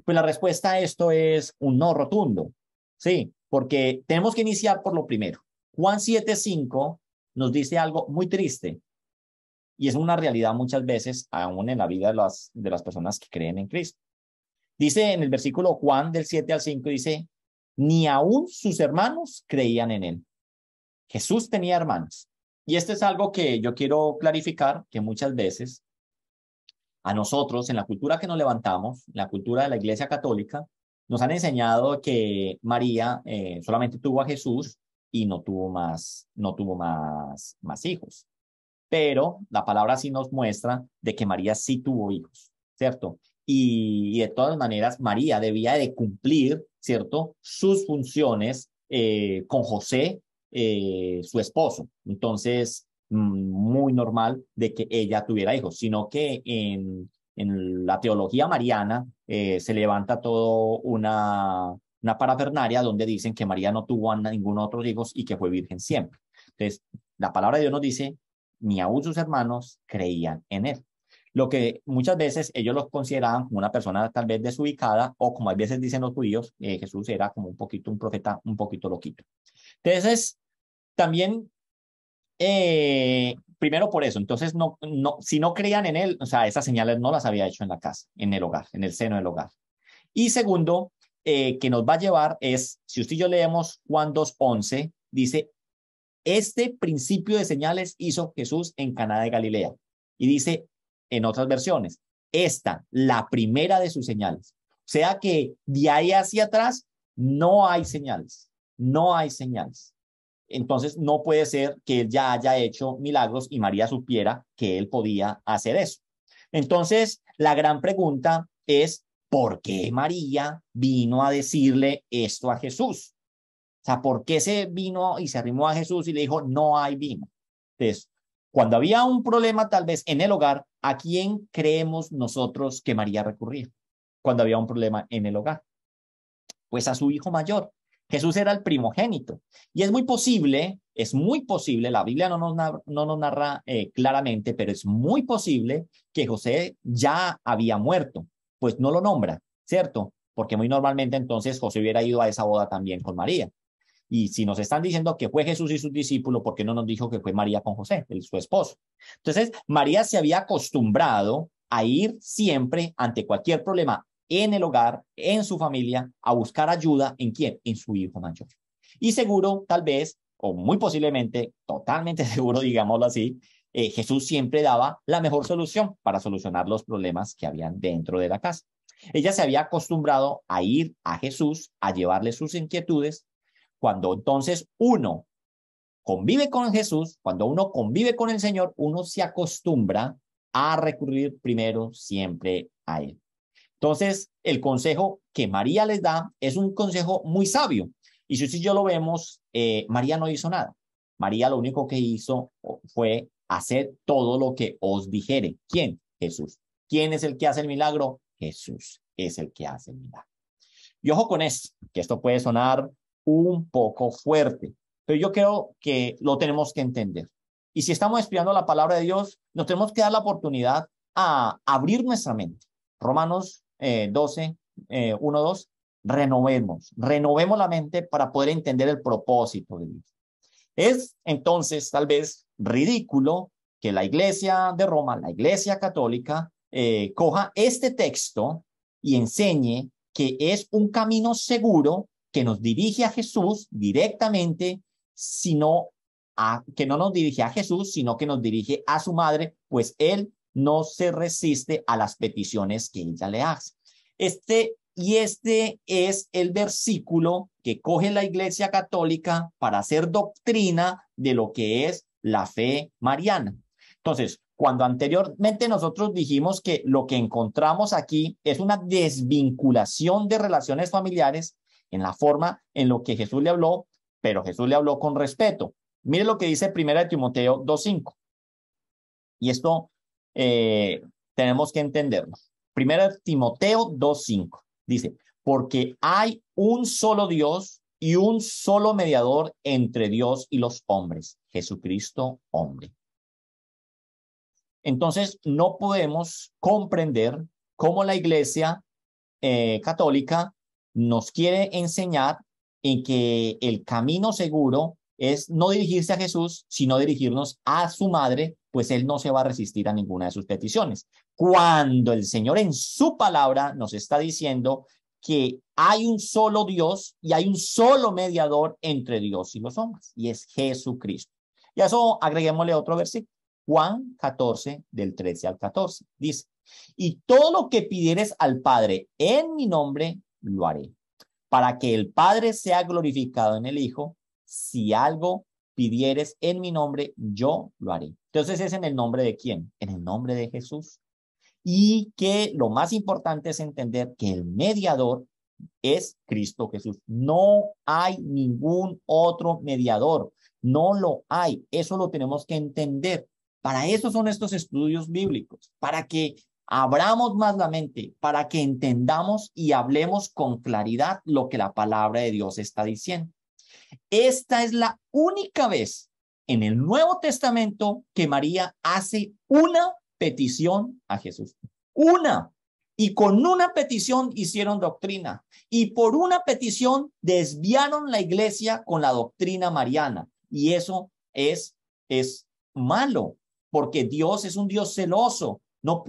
Pues la respuesta a esto es un no rotundo, ¿sí? Porque tenemos que iniciar por lo primero. Juan 7:5 nos dice algo muy triste y es una realidad muchas veces, aún en la vida de las personas que creen en Cristo. Dice en el versículo Juan del 7 al 5, dice, ni aún sus hermanos creían en él. Jesús tenía hermanos. Y esto es algo que yo quiero clarificar, que muchas veces a nosotros, en la cultura que nos levantamos, la cultura de la Iglesia Católica, nos han enseñado que María solamente tuvo a Jesús y no tuvo más hijos. Pero la palabra sí nos muestra de que María sí tuvo hijos, ¿cierto? Y de todas maneras, María debía de cumplir, ¿cierto? Sus funciones con José, su esposo. Entonces, muy normal de que ella tuviera hijos, sino que en la teología mariana se levanta todo una parafernaria donde dicen que María no tuvo a ningún otro hijo y que fue virgen siempre. Entonces, la palabra de Dios nos dice, ni aún sus hermanos creían en él. Lo que muchas veces ellos los consideraban como una persona tal vez desubicada o como a veces dicen los judíos, Jesús era como un profeta un poquito loquito. Entonces, también, primero por eso, entonces si no creían en él, o sea, esas señales no las había hecho en la casa, en el hogar, en el seno del hogar. Y segundo, que nos va a llevar es, si usted y yo leemos Juan 2:11, dice, este principio de señales hizo Jesús en Caná de Galilea. Y dice en otras versiones, esta, la primera de sus señales. O sea que de ahí hacia atrás no hay señales, no hay señales. Entonces no puede ser que él ya haya hecho milagros y María supiera que él podía hacer eso. Entonces la gran pregunta es, ¿por qué María vino a decirle esto a Jesús? O sea, ¿por qué se vino y se arrimó a Jesús y le dijo, no hay vino? Entonces, cuando había un problema tal vez en el hogar, ¿a quién creemos nosotros que María recurría? Cuando había un problema en el hogar, pues a su hijo mayor. Jesús era el primogénito. Y es muy posible, la Biblia no nos narra claramente, pero es muy posible que José ya había muerto. Pues no lo nombra, ¿cierto? Porque muy normalmente entonces José hubiera ido a esa boda también con María. Y si nos están diciendo que fue Jesús y sus discípulos, ¿por qué no nos dijo que fue María con José, su esposo? Entonces, María se había acostumbrado a ir siempre ante cualquier problema en el hogar, en su familia, a buscar ayuda. ¿En quién? En su hijo mayor. Y seguro, tal vez, o muy posiblemente, totalmente seguro, digámoslo así, Jesús siempre daba la mejor solución para solucionar los problemas que habían dentro de la casa. Ella se había acostumbrado a ir a Jesús, a llevarle sus inquietudes. Cuando entonces uno convive con Jesús, cuando uno convive con el Señor, uno se acostumbra a recurrir primero siempre a Él. Entonces, el consejo que María les da es un consejo muy sabio. Y si yo lo vemos, María no hizo nada. María lo único que hizo fue hacer todo lo que os dijere. ¿Quién? Jesús. ¿Quién es el que hace el milagro? Jesús es el que hace el milagro. Y ojo con esto, que esto puede sonar un poco fuerte, pero yo creo que lo tenemos que entender. Y si estamos estudiando la palabra de Dios, nos tenemos que dar la oportunidad a abrir nuestra mente, Romanos 12, 1, 2, renovemos la mente para poder entender el propósito de Dios. Es entonces tal vez ridículo que la Iglesia de Roma, la Iglesia Católica, coja este texto y enseñe que es un camino seguro que nos dirige a Jesús directamente, que no nos dirige a Jesús, sino que nos dirige a su madre, pues él no se resiste a las peticiones que ella le hace. Este es el versículo que coge la Iglesia Católica para hacer doctrina de lo que es la fe mariana. Entonces, cuando anteriormente nosotros dijimos que lo que encontramos aquí es una desvinculación de relaciones familiares en la forma en lo que Jesús le habló, pero Jesús le habló con respeto. Mire lo que dice 1 Timoteo 2:5. Y esto tenemos que entenderlo. 1 Timoteo 2:5 dice, porque hay un solo Dios y un solo mediador entre Dios y los hombres, Jesucristo hombre. Entonces, no podemos comprender cómo la Iglesia católica nos quiere enseñar en que el camino seguro es no dirigirse a Jesús, sino dirigirnos a su madre, pues él no se va a resistir a ninguna de sus peticiones. Cuando el Señor en su palabra nos está diciendo que hay un solo Dios y hay un solo mediador entre Dios y los hombres, y es Jesucristo. Y a eso agreguémosle otro versículo. Juan 14, del 13 al 14, dice, y todo lo que pidieres al Padre en mi nombre, lo haré, para que el Padre sea glorificado en el Hijo. Si algo pidieres en mi nombre, yo lo haré. Entonces, ¿es en el nombre de quién? En el nombre de Jesús. Y que lo más importante es entender que el mediador es Cristo Jesús. No hay ningún otro mediador. No lo hay. Eso lo tenemos que entender. Para eso son estos estudios bíblicos, para que abramos más la mente, para que entendamos y hablemos con claridad lo que la palabra de Dios está diciendo. Esta es la única vez en el Nuevo Testamento que María hace una petición a Jesús. Una. Y con una petición hicieron doctrina. Y por una petición desviaron la iglesia con la doctrina mariana. Y eso es malo, porque Dios es un Dios celoso. No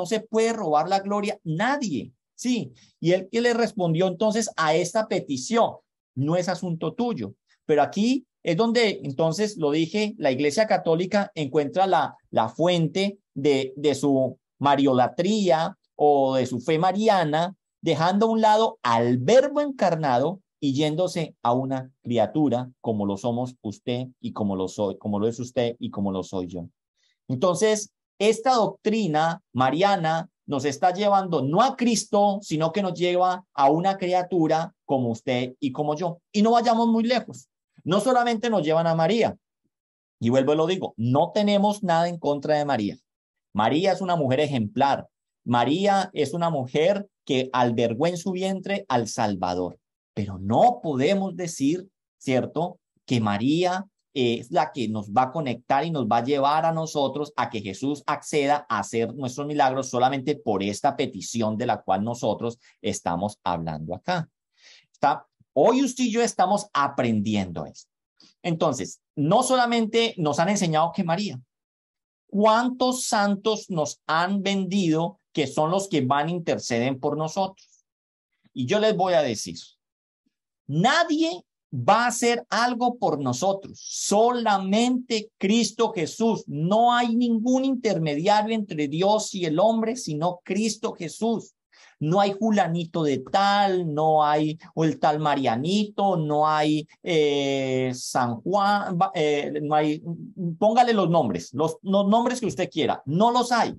se puede robar la gloria nadie. Sí. Y él que le respondió entonces a esta petición, no es asunto tuyo. Pero aquí es donde, entonces, lo dije, la Iglesia Católica encuentra la fuente de su mariolatría o de su fe mariana, dejando a un lado al Verbo encarnado y yéndose a una criatura como lo somos usted y como lo soy, como lo es usted y como lo soy yo. Entonces, esta doctrina mariana nos está llevando no a Cristo, sino que nos lleva a una criatura como usted y como yo. Y no vayamos muy lejos. No solamente nos llevan a María, y vuelvo y lo digo, no tenemos nada en contra de María. María es una mujer ejemplar. María es una mujer que albergó en su vientre al Salvador. Pero no podemos decir, ¿cierto?, que María es la que nos va a conectar y nos va a llevar a nosotros a que Jesús acceda a hacer nuestros milagros solamente por esta petición de la cual nosotros estamos hablando acá. Hoy usted y yo estamos aprendiendo esto. Entonces, no solamente nos han enseñado que María, ¿cuántos santos nos han vendido que son los que van a interceder por nosotros? Y yo les voy a decir, nadie va a hacer algo por nosotros, solamente Cristo Jesús. No hay ningún intermediario entre Dios y el hombre, sino Cristo Jesús. No hay fulanito de tal, no hay el tal Marianito, no hay San Juan, no hay, póngale los nombres, los nombres que usted quiera, no los hay.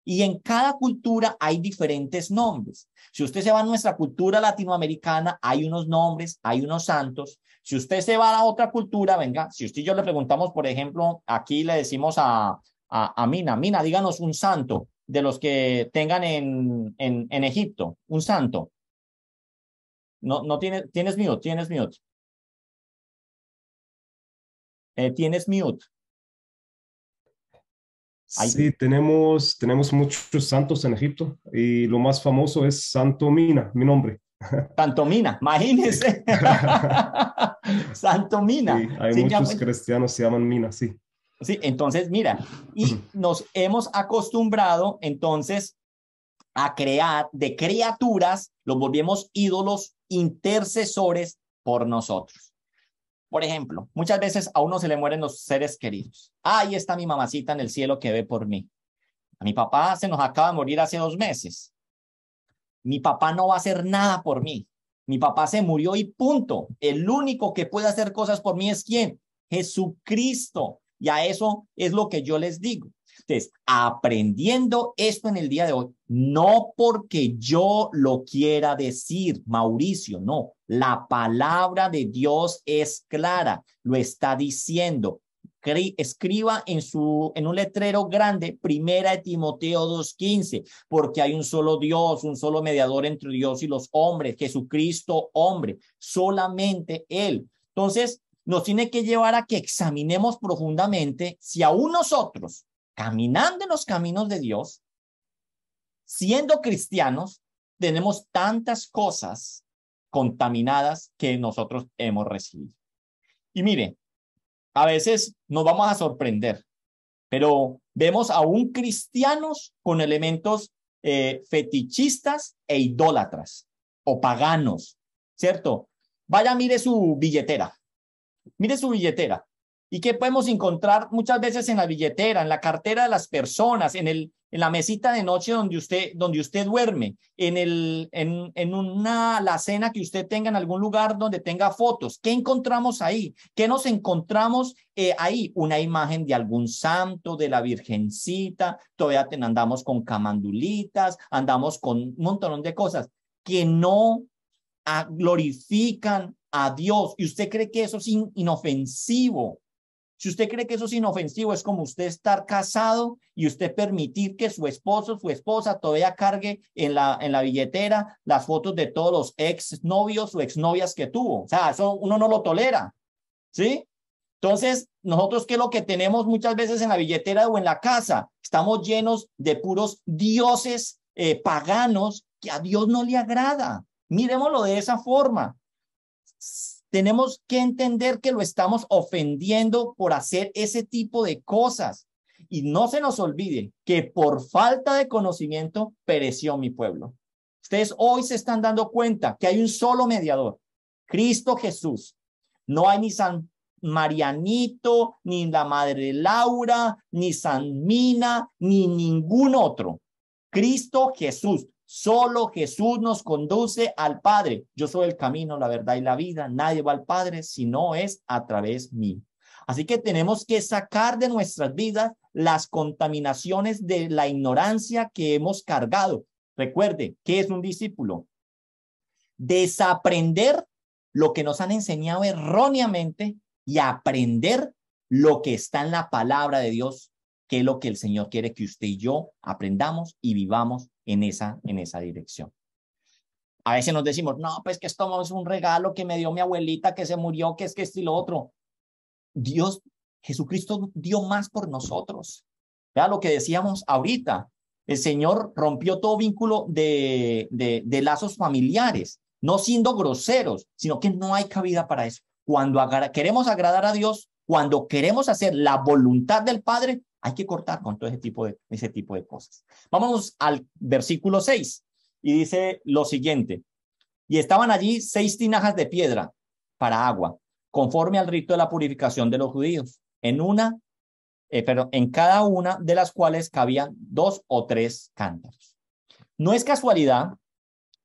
Y en cada cultura hay diferentes nombres. Si usted se va a nuestra cultura latinoamericana, hay unos nombres, hay unos santos. Si usted se va a otra cultura, venga, si usted y yo le preguntamos, por ejemplo, aquí le decimos a Mina, díganos un santo de los que tengan en Egipto, un santo. No tienes mute. Tienes mute. Ahí, Sí, tenemos muchos santos en Egipto y lo más famoso es Santo Mina, mi nombre. Santo Mina, Sí. imagínense. Santo Mina. Sí, hay Sí, muchos cristianos que se llaman Mina, sí. sí, entonces, mira, y nos hemos acostumbrado entonces a crear de criaturas, los volvemos ídolos intercesores por nosotros. Por ejemplo, muchas veces a uno se le mueren los seres queridos. Ahí está mi mamacita en el cielo que ve por mí. A mi papá se nos acaba de morir hace 2 meses. Mi papá no va a hacer nada por mí. Mi papá se murió y punto. El único que puede hacer cosas por mí es ¿quién? Jesucristo. Y a eso es lo que yo les digo. Entonces, aprendiendo esto en el día de hoy, no porque yo lo quiera decir, Mauricio, no. La palabra de Dios es clara, lo está diciendo. Escriba en un letrero grande, 1 Timoteo 2:15, porque hay un solo Dios, un solo mediador entre Dios y los hombres, Jesucristo, hombre, solamente Él. Entonces, nos tiene que llevar a que examinemos profundamente si aún nosotros, caminando en los caminos de Dios, siendo cristianos, tenemos tantas cosas contaminadas que nosotros hemos recibido. Y mire, a veces nos vamos a sorprender, pero vemos aún cristianos con elementos fetichistas e idólatras o paganos, ¿cierto? Vaya, mire su billetera. Mire su billetera. ¿Y qué podemos encontrar muchas veces en la billetera, en la cartera de las personas, en la mesita de noche donde usted duerme, en una alacena que usted tenga en algún lugar donde tenga fotos? ¿Qué encontramos ahí? ¿Qué nos encontramos ahí? Una imagen de algún santo, de la Virgencita, todavía andamos con camandulitas, andamos con un montón de cosas que no glorifican a Dios. Y usted cree que eso es inofensivo. Si usted cree que eso es inofensivo, es como usted estar casado y usted permitir que su esposo, su esposa todavía cargue en la billetera las fotos de todos los ex novios o exnovias que tuvo. O sea, eso uno no lo tolera, ¿sí? Entonces, nosotros, ¿qué es lo que tenemos muchas veces en la billetera o en la casa? Estamos llenos de puros dioses paganos que a Dios no le agrada. Miremoslo de esa forma. Tenemos que entender que lo estamos ofendiendo por hacer ese tipo de cosas. Y no se nos olvide que por falta de conocimiento pereció mi pueblo. Ustedes hoy se están dando cuenta que hay un solo mediador, Cristo Jesús. No hay ni San Marianito, ni la Madre Laura, ni San Mina, ni ningún otro. Cristo Jesús. Solo Jesús nos conduce al Padre. Yo soy el camino, la verdad y la vida. Nadie va al Padre si no es a través mío. Así que tenemos que sacar de nuestras vidas las contaminaciones de la ignorancia que hemos cargado. Recuerde, ¿qué es un discípulo? Desaprender lo que nos han enseñado erróneamente y aprender lo que está en la palabra de Dios, que es lo que el Señor quiere que usted y yo aprendamos y vivamos en esa dirección. A veces nos decimos, no, pues que esto es un regalo que me dio mi abuelita que se murió, que es que esto y lo otro. Dios, Jesucristo dio más por nosotros. Vea lo que decíamos ahorita. El Señor rompió todo vínculo de lazos familiares, no siendo groseros, sino que no hay cabida para eso. Cuando queremos agradar a Dios, cuando queremos hacer la voluntad del Padre, hay que cortar con todo ese tipo de cosas. Vámonos al versículo 6 y dice lo siguiente. Y estaban allí 6 tinajas de piedra para agua, conforme al rito de la purificación de los judíos, pero en cada una de las cuales cabían 2 o 3 cántaros. No es casualidad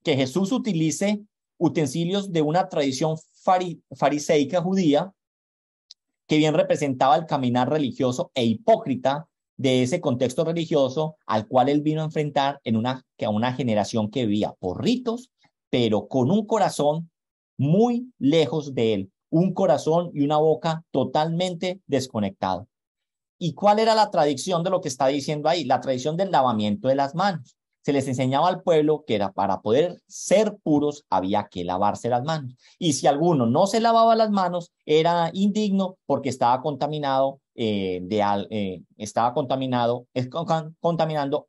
que Jesús utilice utensilios de una tradición fariseica judía que bien representaba el caminar religioso e hipócrita de ese contexto religioso al cual él vino a enfrentar a una generación que vivía por ritos, pero con un corazón muy lejos de él, un corazón y una boca totalmente desconectados. ¿Y cuál era la tradición de lo que está diciendo ahí? La tradición del lavamiento de las manos. Se les enseñaba al pueblo que era para poder ser puros había que lavarse las manos. Y si alguno no se lavaba las manos, era indigno porque estaba contaminado estaba contaminando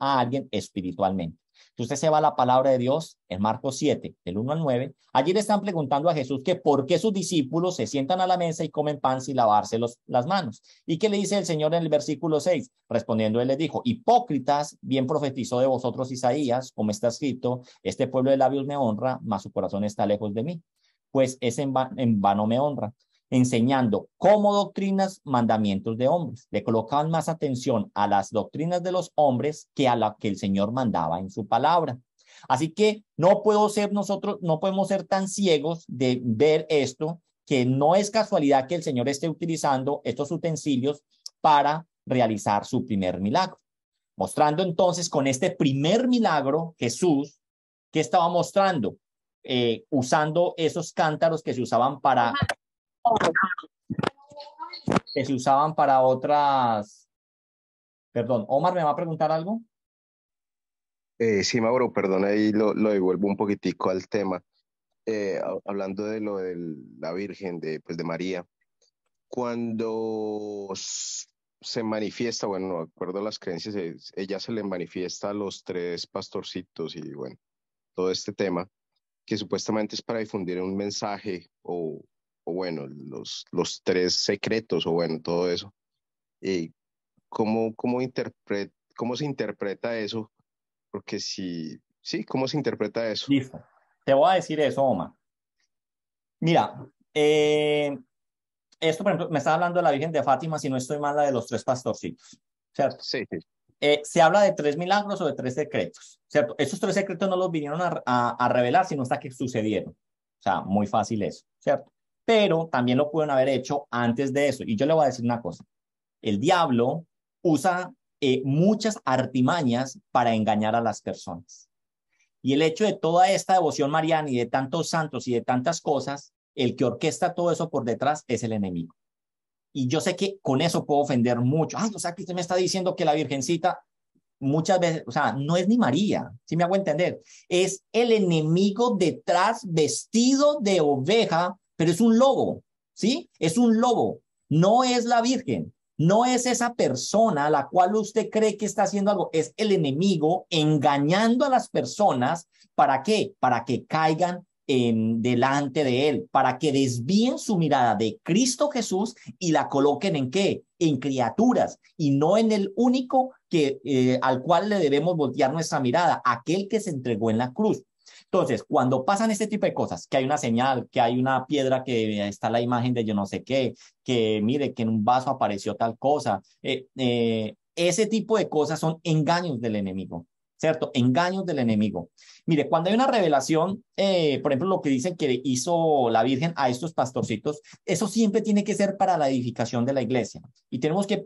a alguien espiritualmente. Si usted se va a la palabra de Dios, en Marcos 7, del 1 al 9, allí le están preguntando a Jesús que por qué sus discípulos se sientan a la mesa y comen pan sin lavarse las manos. ¿Y qué le dice el Señor en el versículo 6? Respondiendo, él les dijo, hipócritas, bien profetizó de vosotros Isaías, como está escrito, este pueblo de labios me honra, mas su corazón está lejos de mí. Pues es en vano me honra, enseñando como doctrinas mandamientos de hombres. Le colocaban más atención a las doctrinas de los hombres que a la que el Señor mandaba en su palabra. Así que no podemos ser tan ciegos de ver esto, que no es casualidad que el Señor esté utilizando estos utensilios para realizar su primer milagro. Mostrando entonces con este primer milagro, Jesús, ¿qué estaba mostrando? Usando esos cántaros que se usaban para otras. Perdón, Omar, ¿me va a preguntar algo? Sí, Mauro, perdón, ahí lo devuelvo un poquitico al tema. Hablando de lo de la Virgen, de María, cuando se manifiesta, bueno, de acuerdo a las creencias, ella se le manifiesta a los tres pastorcitos y bueno, todo este tema, que supuestamente es para difundir un mensaje o bueno, los tres secretos o bueno, todo eso. ¿Cómo se interpreta eso? Porque sí, ¿cómo se interpreta eso? Listo. Te voy a decir eso, Omar. Mira, esto, por ejemplo, me está hablando de la Virgen de Fátima, si no estoy mal, la de los tres pastorcitos, ¿cierto? Sí. Se habla de 3 milagros o de 3 secretos, ¿cierto? Esos 3 secretos no los vinieron a revelar, sino hasta que sucedieron. O sea, muy fácil eso, ¿cierto? Pero también lo pueden haber hecho antes de eso. Y yo le voy a decir una cosa. El diablo usa muchas artimañas para engañar a las personas. Y el hecho de toda esta devoción mariana y de tantos santos y de tantas cosas, el que orquesta todo eso por detrás es el enemigo. Y yo sé que con eso puedo ofender mucho. Ay, o sea, que usted me está diciendo que la Virgencita muchas veces, o sea, no es ni María, ¿sí me hago entender? Es el enemigo detrás vestido de oveja, pero es un lobo, ¿sí? Es un lobo, no es la Virgen. No es esa persona a la cual usted cree que está haciendo algo, es el enemigo engañando a las personas. ¿Para qué? Para que caigan delante de él, para que desvíen su mirada de Cristo Jesús y la coloquen ¿en qué? En criaturas y no en el único al cual le debemos voltear nuestra mirada, aquel que se entregó en la cruz. Entonces, cuando pasan este tipo de cosas, que hay una señal, que hay una piedra que está la imagen de yo no sé qué, que mire que en un vaso apareció tal cosa, ese tipo de cosas son engaños del enemigo, ¿cierto? Engaños del enemigo. Mire, cuando hay una revelación, por ejemplo, lo que dicen que hizo la Virgen a estos pastorcitos, eso siempre tiene que ser para la edificación de la iglesia. Y tenemos que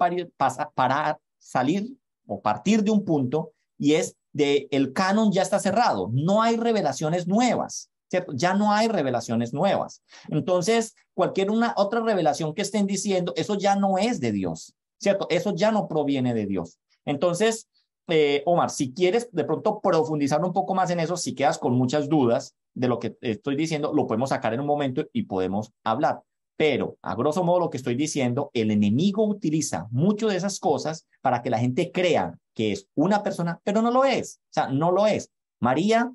salir o partir de un punto, y es el canon ya está cerrado, no hay revelaciones nuevas, ¿cierto? Ya no hay revelaciones nuevas. Entonces, otra revelación que estén diciendo, eso ya no es de Dios, ¿cierto? Eso ya no proviene de Dios. Entonces, Omar, si quieres de pronto profundizar un poco más en eso, si quedas con muchas dudas de lo que estoy diciendo, lo podemos sacar en un momento y podemos hablar. Pero, a grosso modo, lo que estoy diciendo, el enemigo utiliza mucho de esas cosas para que la gente crea que es una persona, pero no lo es. O sea, no lo es. María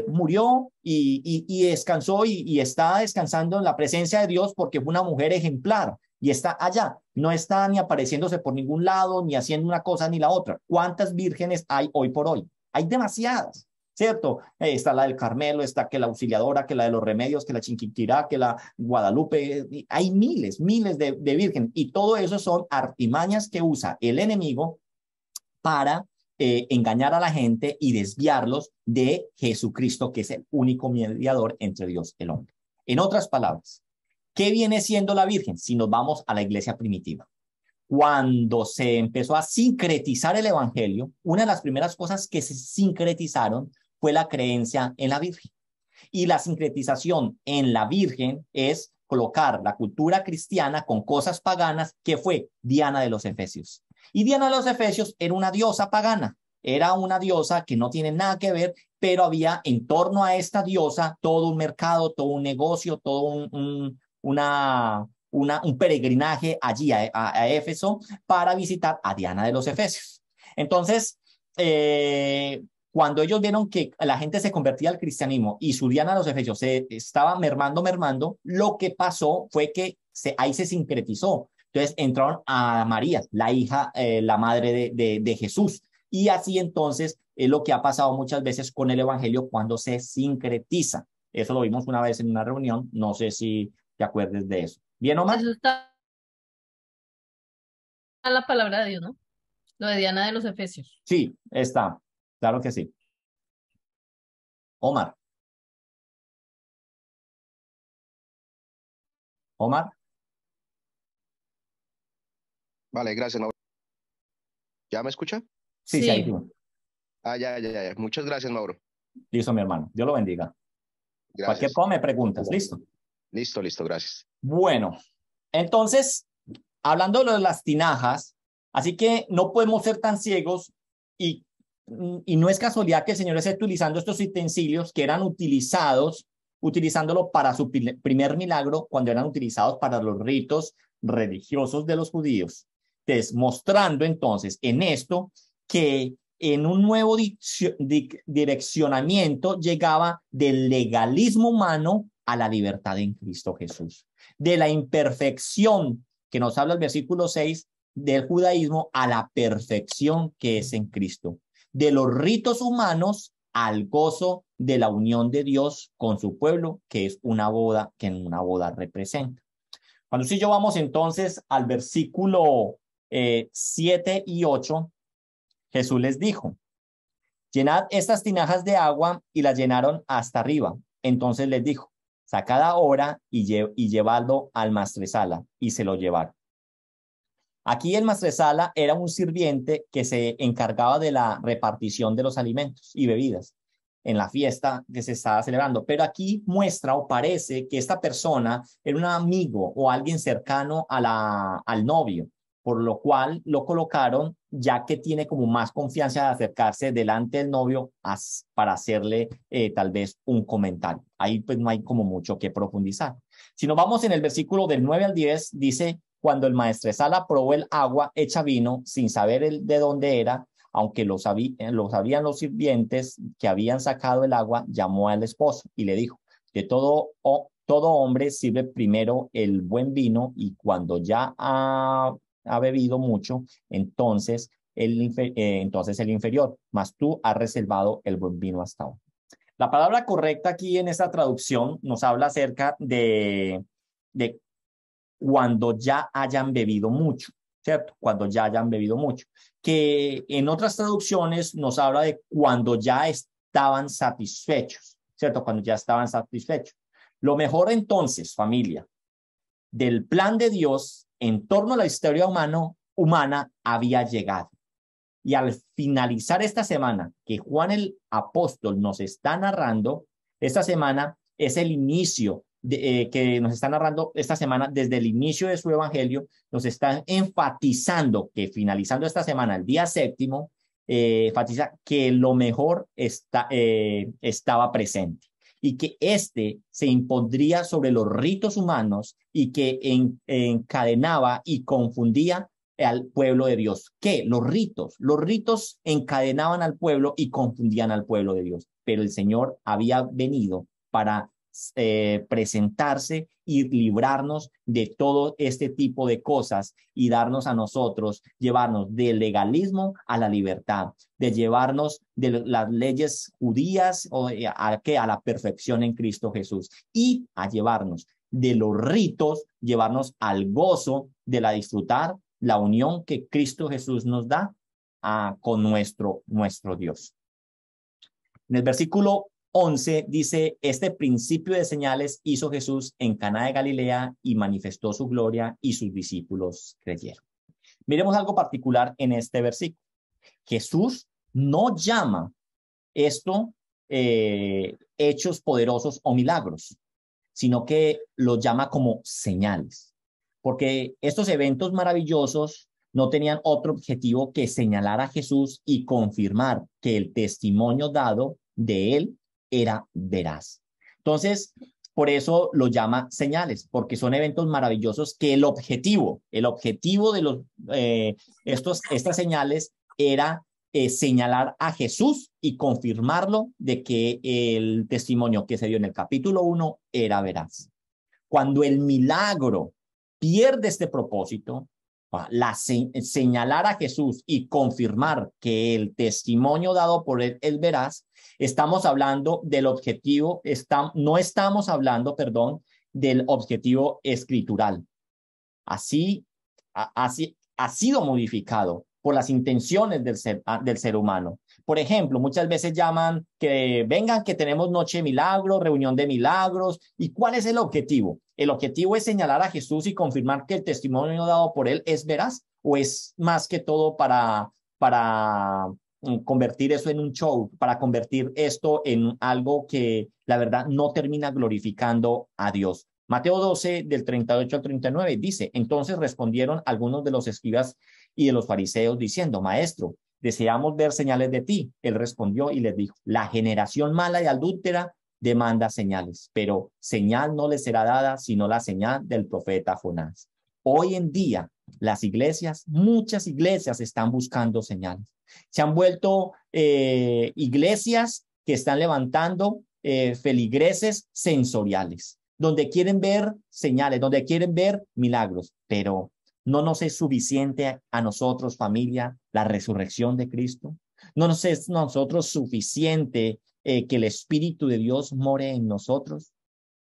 murió y descansó y está descansando en la presencia de Dios porque fue una mujer ejemplar y está allá. No está ni apareciéndose por ningún lado, ni haciendo una cosa ni la otra. ¿Cuántas vírgenes hay hoy por hoy? Hay demasiadas. ¿Cierto? Está la del Carmelo, está que la Auxiliadora, que la de los Remedios, que la Chinquinquirá, que la Guadalupe. Hay miles de vírgenes. Y todo eso son artimañas que usa el enemigo para engañar a la gente y desviarlos de Jesucristo, que es el único mediador entre Dios y el hombre. En otras palabras, ¿qué viene siendo la Virgen? Si nos vamos a la iglesia primitiva. Cuando se empezó a sincretizar el evangelio, una de las primeras cosas que se sincretizaron fue la creencia en la Virgen. Y la sincretización en la Virgen es colocar la cultura cristiana con cosas paganas, que fue Diana de los Efesios. Y Diana de los Efesios era una diosa pagana, era una diosa que no tiene nada que ver, pero había en torno a esta diosa todo un mercado, todo un negocio, todo un peregrinaje allí a Éfeso para visitar a Diana de los Efesios. Entonces, cuando ellos vieron que la gente se convertía al cristianismo y su Diana de los Efesios se estaba mermando, lo que pasó fue que ahí se sincretizó. Entonces entraron a María, la hija, la madre de Jesús. Y así entonces es lo que ha pasado muchas veces con el evangelio cuando se sincretiza. Eso lo vimos una vez en una reunión, no sé si te acuerdes de eso. ¿Bien, Omar? Eso está en la palabra de Dios, ¿no? Lo de Diana de los Efesios. Sí, está, claro que sí. Omar. Omar. Vale, gracias, Mauro. ¿Ya me escucha? Sí, ahí Sí. tú. Ya. Muchas gracias, Mauro. Listo, mi hermano. Dios lo bendiga. Cualquier Gracias. cosa me preguntas. Listo. Listo, gracias. Bueno, entonces, hablando de las tinajas, así que no podemos ser tan ciegos y no es casualidad que el Señor esté utilizando estos utensilios que eran utilizándolo para su primer milagro cuando eran utilizados para los ritos religiosos de los judíos. Entonces, mostrando entonces en esto que en un nuevo direccionamiento llegaba del legalismo humano a la libertad en Cristo Jesús, de la imperfección que nos habla el versículo 6 del judaísmo a la perfección que es en Cristo, de los ritos humanos al gozo de la unión de Dios con su pueblo, que es una boda que en una boda representa. Cuando sí yo vamos entonces al versículo 7 y 8, Jesús les dijo, llenad estas tinajas de agua, y las llenaron hasta arriba. Entonces les dijo, sacad ahora y llevadlo al maestresala, y se lo llevaron. Aquí el maestresala era un sirviente que se encargaba de la repartición de los alimentos y bebidas en la fiesta que se estaba celebrando. Pero aquí muestra o parece que esta persona era un amigo o alguien cercano al novio, por lo cual lo colocaron ya que tiene como más confianza de acercarse delante del novio para hacerle tal vez un comentario. Ahí pues no hay como mucho que profundizar. Si nos vamos en el versículo del 9 al 10, dice, cuando el maestresala probó el agua hecha vino sin saber de dónde era, aunque lo sabían los sirvientes que habían sacado el agua, llamó al esposo y le dijo, que todo hombre sirve primero el buen vino, y cuando ya ha bebido mucho, entonces el inferior, mas tú has reservado el buen vino hasta ahora. La palabra correcta aquí en esta traducción nos habla acerca de cuando ya hayan bebido mucho, ¿cierto? Cuando ya hayan bebido mucho. Que en otras traducciones nos habla de cuando ya estaban satisfechos, ¿cierto? Cuando ya estaban satisfechos. Lo mejor entonces, familia, del plan de Dios en torno a la historia humana había llegado. Y al finalizar esta semana que Juan el apóstol nos está narrando, esta semana es el inicio que nos está narrando esta semana desde el inicio de su evangelio, nos está enfatizando que finalizando esta semana, el día séptimo, enfatiza que lo mejor estaba presente y que se impondría sobre los ritos humanos y que encadenaba y confundía al pueblo de Dios. ¿Qué? Los ritos encadenaban al pueblo y confundían al pueblo de Dios, pero el Señor había venido para presentarse y librarnos de todo este tipo de cosas y darnos a nosotros, llevarnos del legalismo a la libertad, de llevarnos de las leyes judías a la perfección en Cristo Jesús, y a llevarnos de los ritos, llevarnos al gozo de disfrutar la unión que Cristo Jesús nos da con nuestro Dios. En el versículo 11 dice, este principio de señales hizo Jesús en Caná de Galilea y manifestó su gloria, y sus discípulos creyeron. Miremos algo particular en este versículo. Jesús no llama esto hechos poderosos o milagros, sino que lo llama como señales, porque estos eventos maravillosos no tenían otro objetivo que señalar a Jesús y confirmar que el testimonio dado de él era veraz. Entonces, Por eso lo llama señales, porque son eventos maravillosos que el objetivo de estas señales era señalar a Jesús y confirmarlo de que el testimonio que se dio en el capítulo 1 era veraz. Cuando el milagro pierde este propósito, señalar a Jesús y confirmar que el testimonio dado por él es veraz, estamos hablando del objetivo, no estamos hablando, perdón, del objetivo escritural. Así ha sido modificado por las intenciones del ser humano. Por ejemplo, muchas veces llaman que vengan, que tenemos noche de milagros, reunión de milagros. ¿Y cuál es el objetivo? ¿El objetivo es señalar a Jesús y confirmar que el testimonio dado por él es veraz? ¿O es más que todo para convertir eso en un show, para convertir esto en algo que la verdad no termina glorificando a Dios? Mateo 12, del 38 al 39, dice: entonces respondieron algunos de los escribas y de los fariseos diciendo: Maestro, deseamos ver señales de ti. Él respondió y les dijo: la generación mala y adúltera demanda señales, pero señal no les será dada sino la señal del profeta Jonás. Hoy en día, muchas iglesias están buscando señales. Se han vuelto iglesias que están levantando feligreses sensoriales, donde quieren ver señales, donde quieren ver milagros, pero ¿no nos es suficiente a nosotros, familia, la resurrección de Cristo? ¿No nos es nosotros suficiente que el Espíritu de Dios more en nosotros?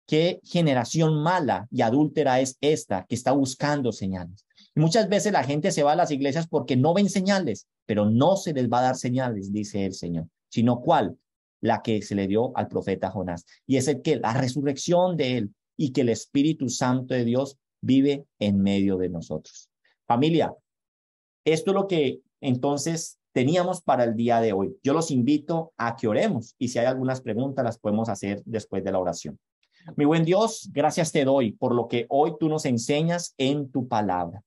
¿Qué generación mala y adúltera es esta que está buscando señales? Muchas veces la gente se va a las iglesias porque no ven señales, pero no se les va a dar señales, dice el Señor, sino ¿cuál? La que se le dio al profeta Jonás. Y es el que la resurrección de él y que el Espíritu Santo de Dios vive en medio de nosotros. Familia, esto es lo que entonces teníamos para el día de hoy. Yo los invito a que oremos y si hay algunas preguntas las podemos hacer después de la oración. Mi buen Dios, gracias te doy por lo que hoy tú nos enseñas en tu palabra.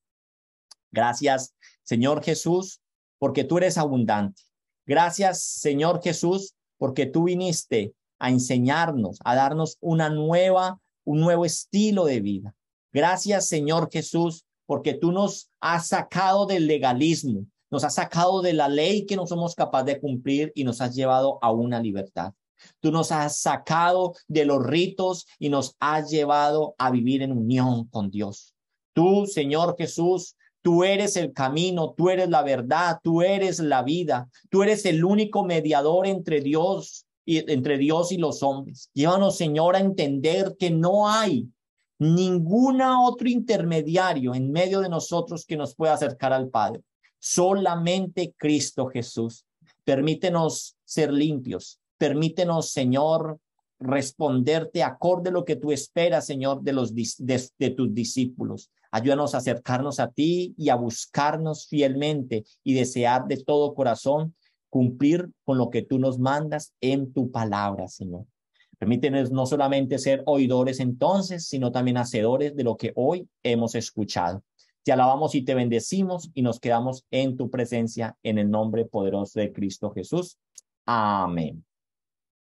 Gracias, Señor Jesús, porque tú eres abundante. Gracias, Señor Jesús, porque tú viniste a enseñarnos, a darnos un nuevo estilo de vida. Gracias, Señor Jesús, porque tú nos has sacado del legalismo, nos has sacado de la ley que no somos capaces de cumplir y nos has llevado a una libertad. Tú nos has sacado de los ritos y nos has llevado a vivir en unión con Dios. Tú, Señor Jesús, tú eres el camino, tú eres la verdad, tú eres la vida, tú eres el único mediador entre Dios y los hombres. Llévanos, Señor, a entender que no hay ningún otro intermediario en medio de nosotros que nos pueda acercar al Padre. Solamente Cristo Jesús. Permítenos ser limpios. Permítenos, Señor, responderte acorde a lo que tú esperas, Señor, de tus discípulos. Ayúdanos a acercarnos a ti y a buscarnos fielmente y desear de todo corazón cumplir con lo que tú nos mandas en tu palabra, Señor. Permítenos no solamente ser oidores entonces, sino también hacedores de lo que hoy hemos escuchado. Te alabamos y te bendecimos y nos quedamos en tu presencia en el nombre poderoso de Cristo Jesús. Amén.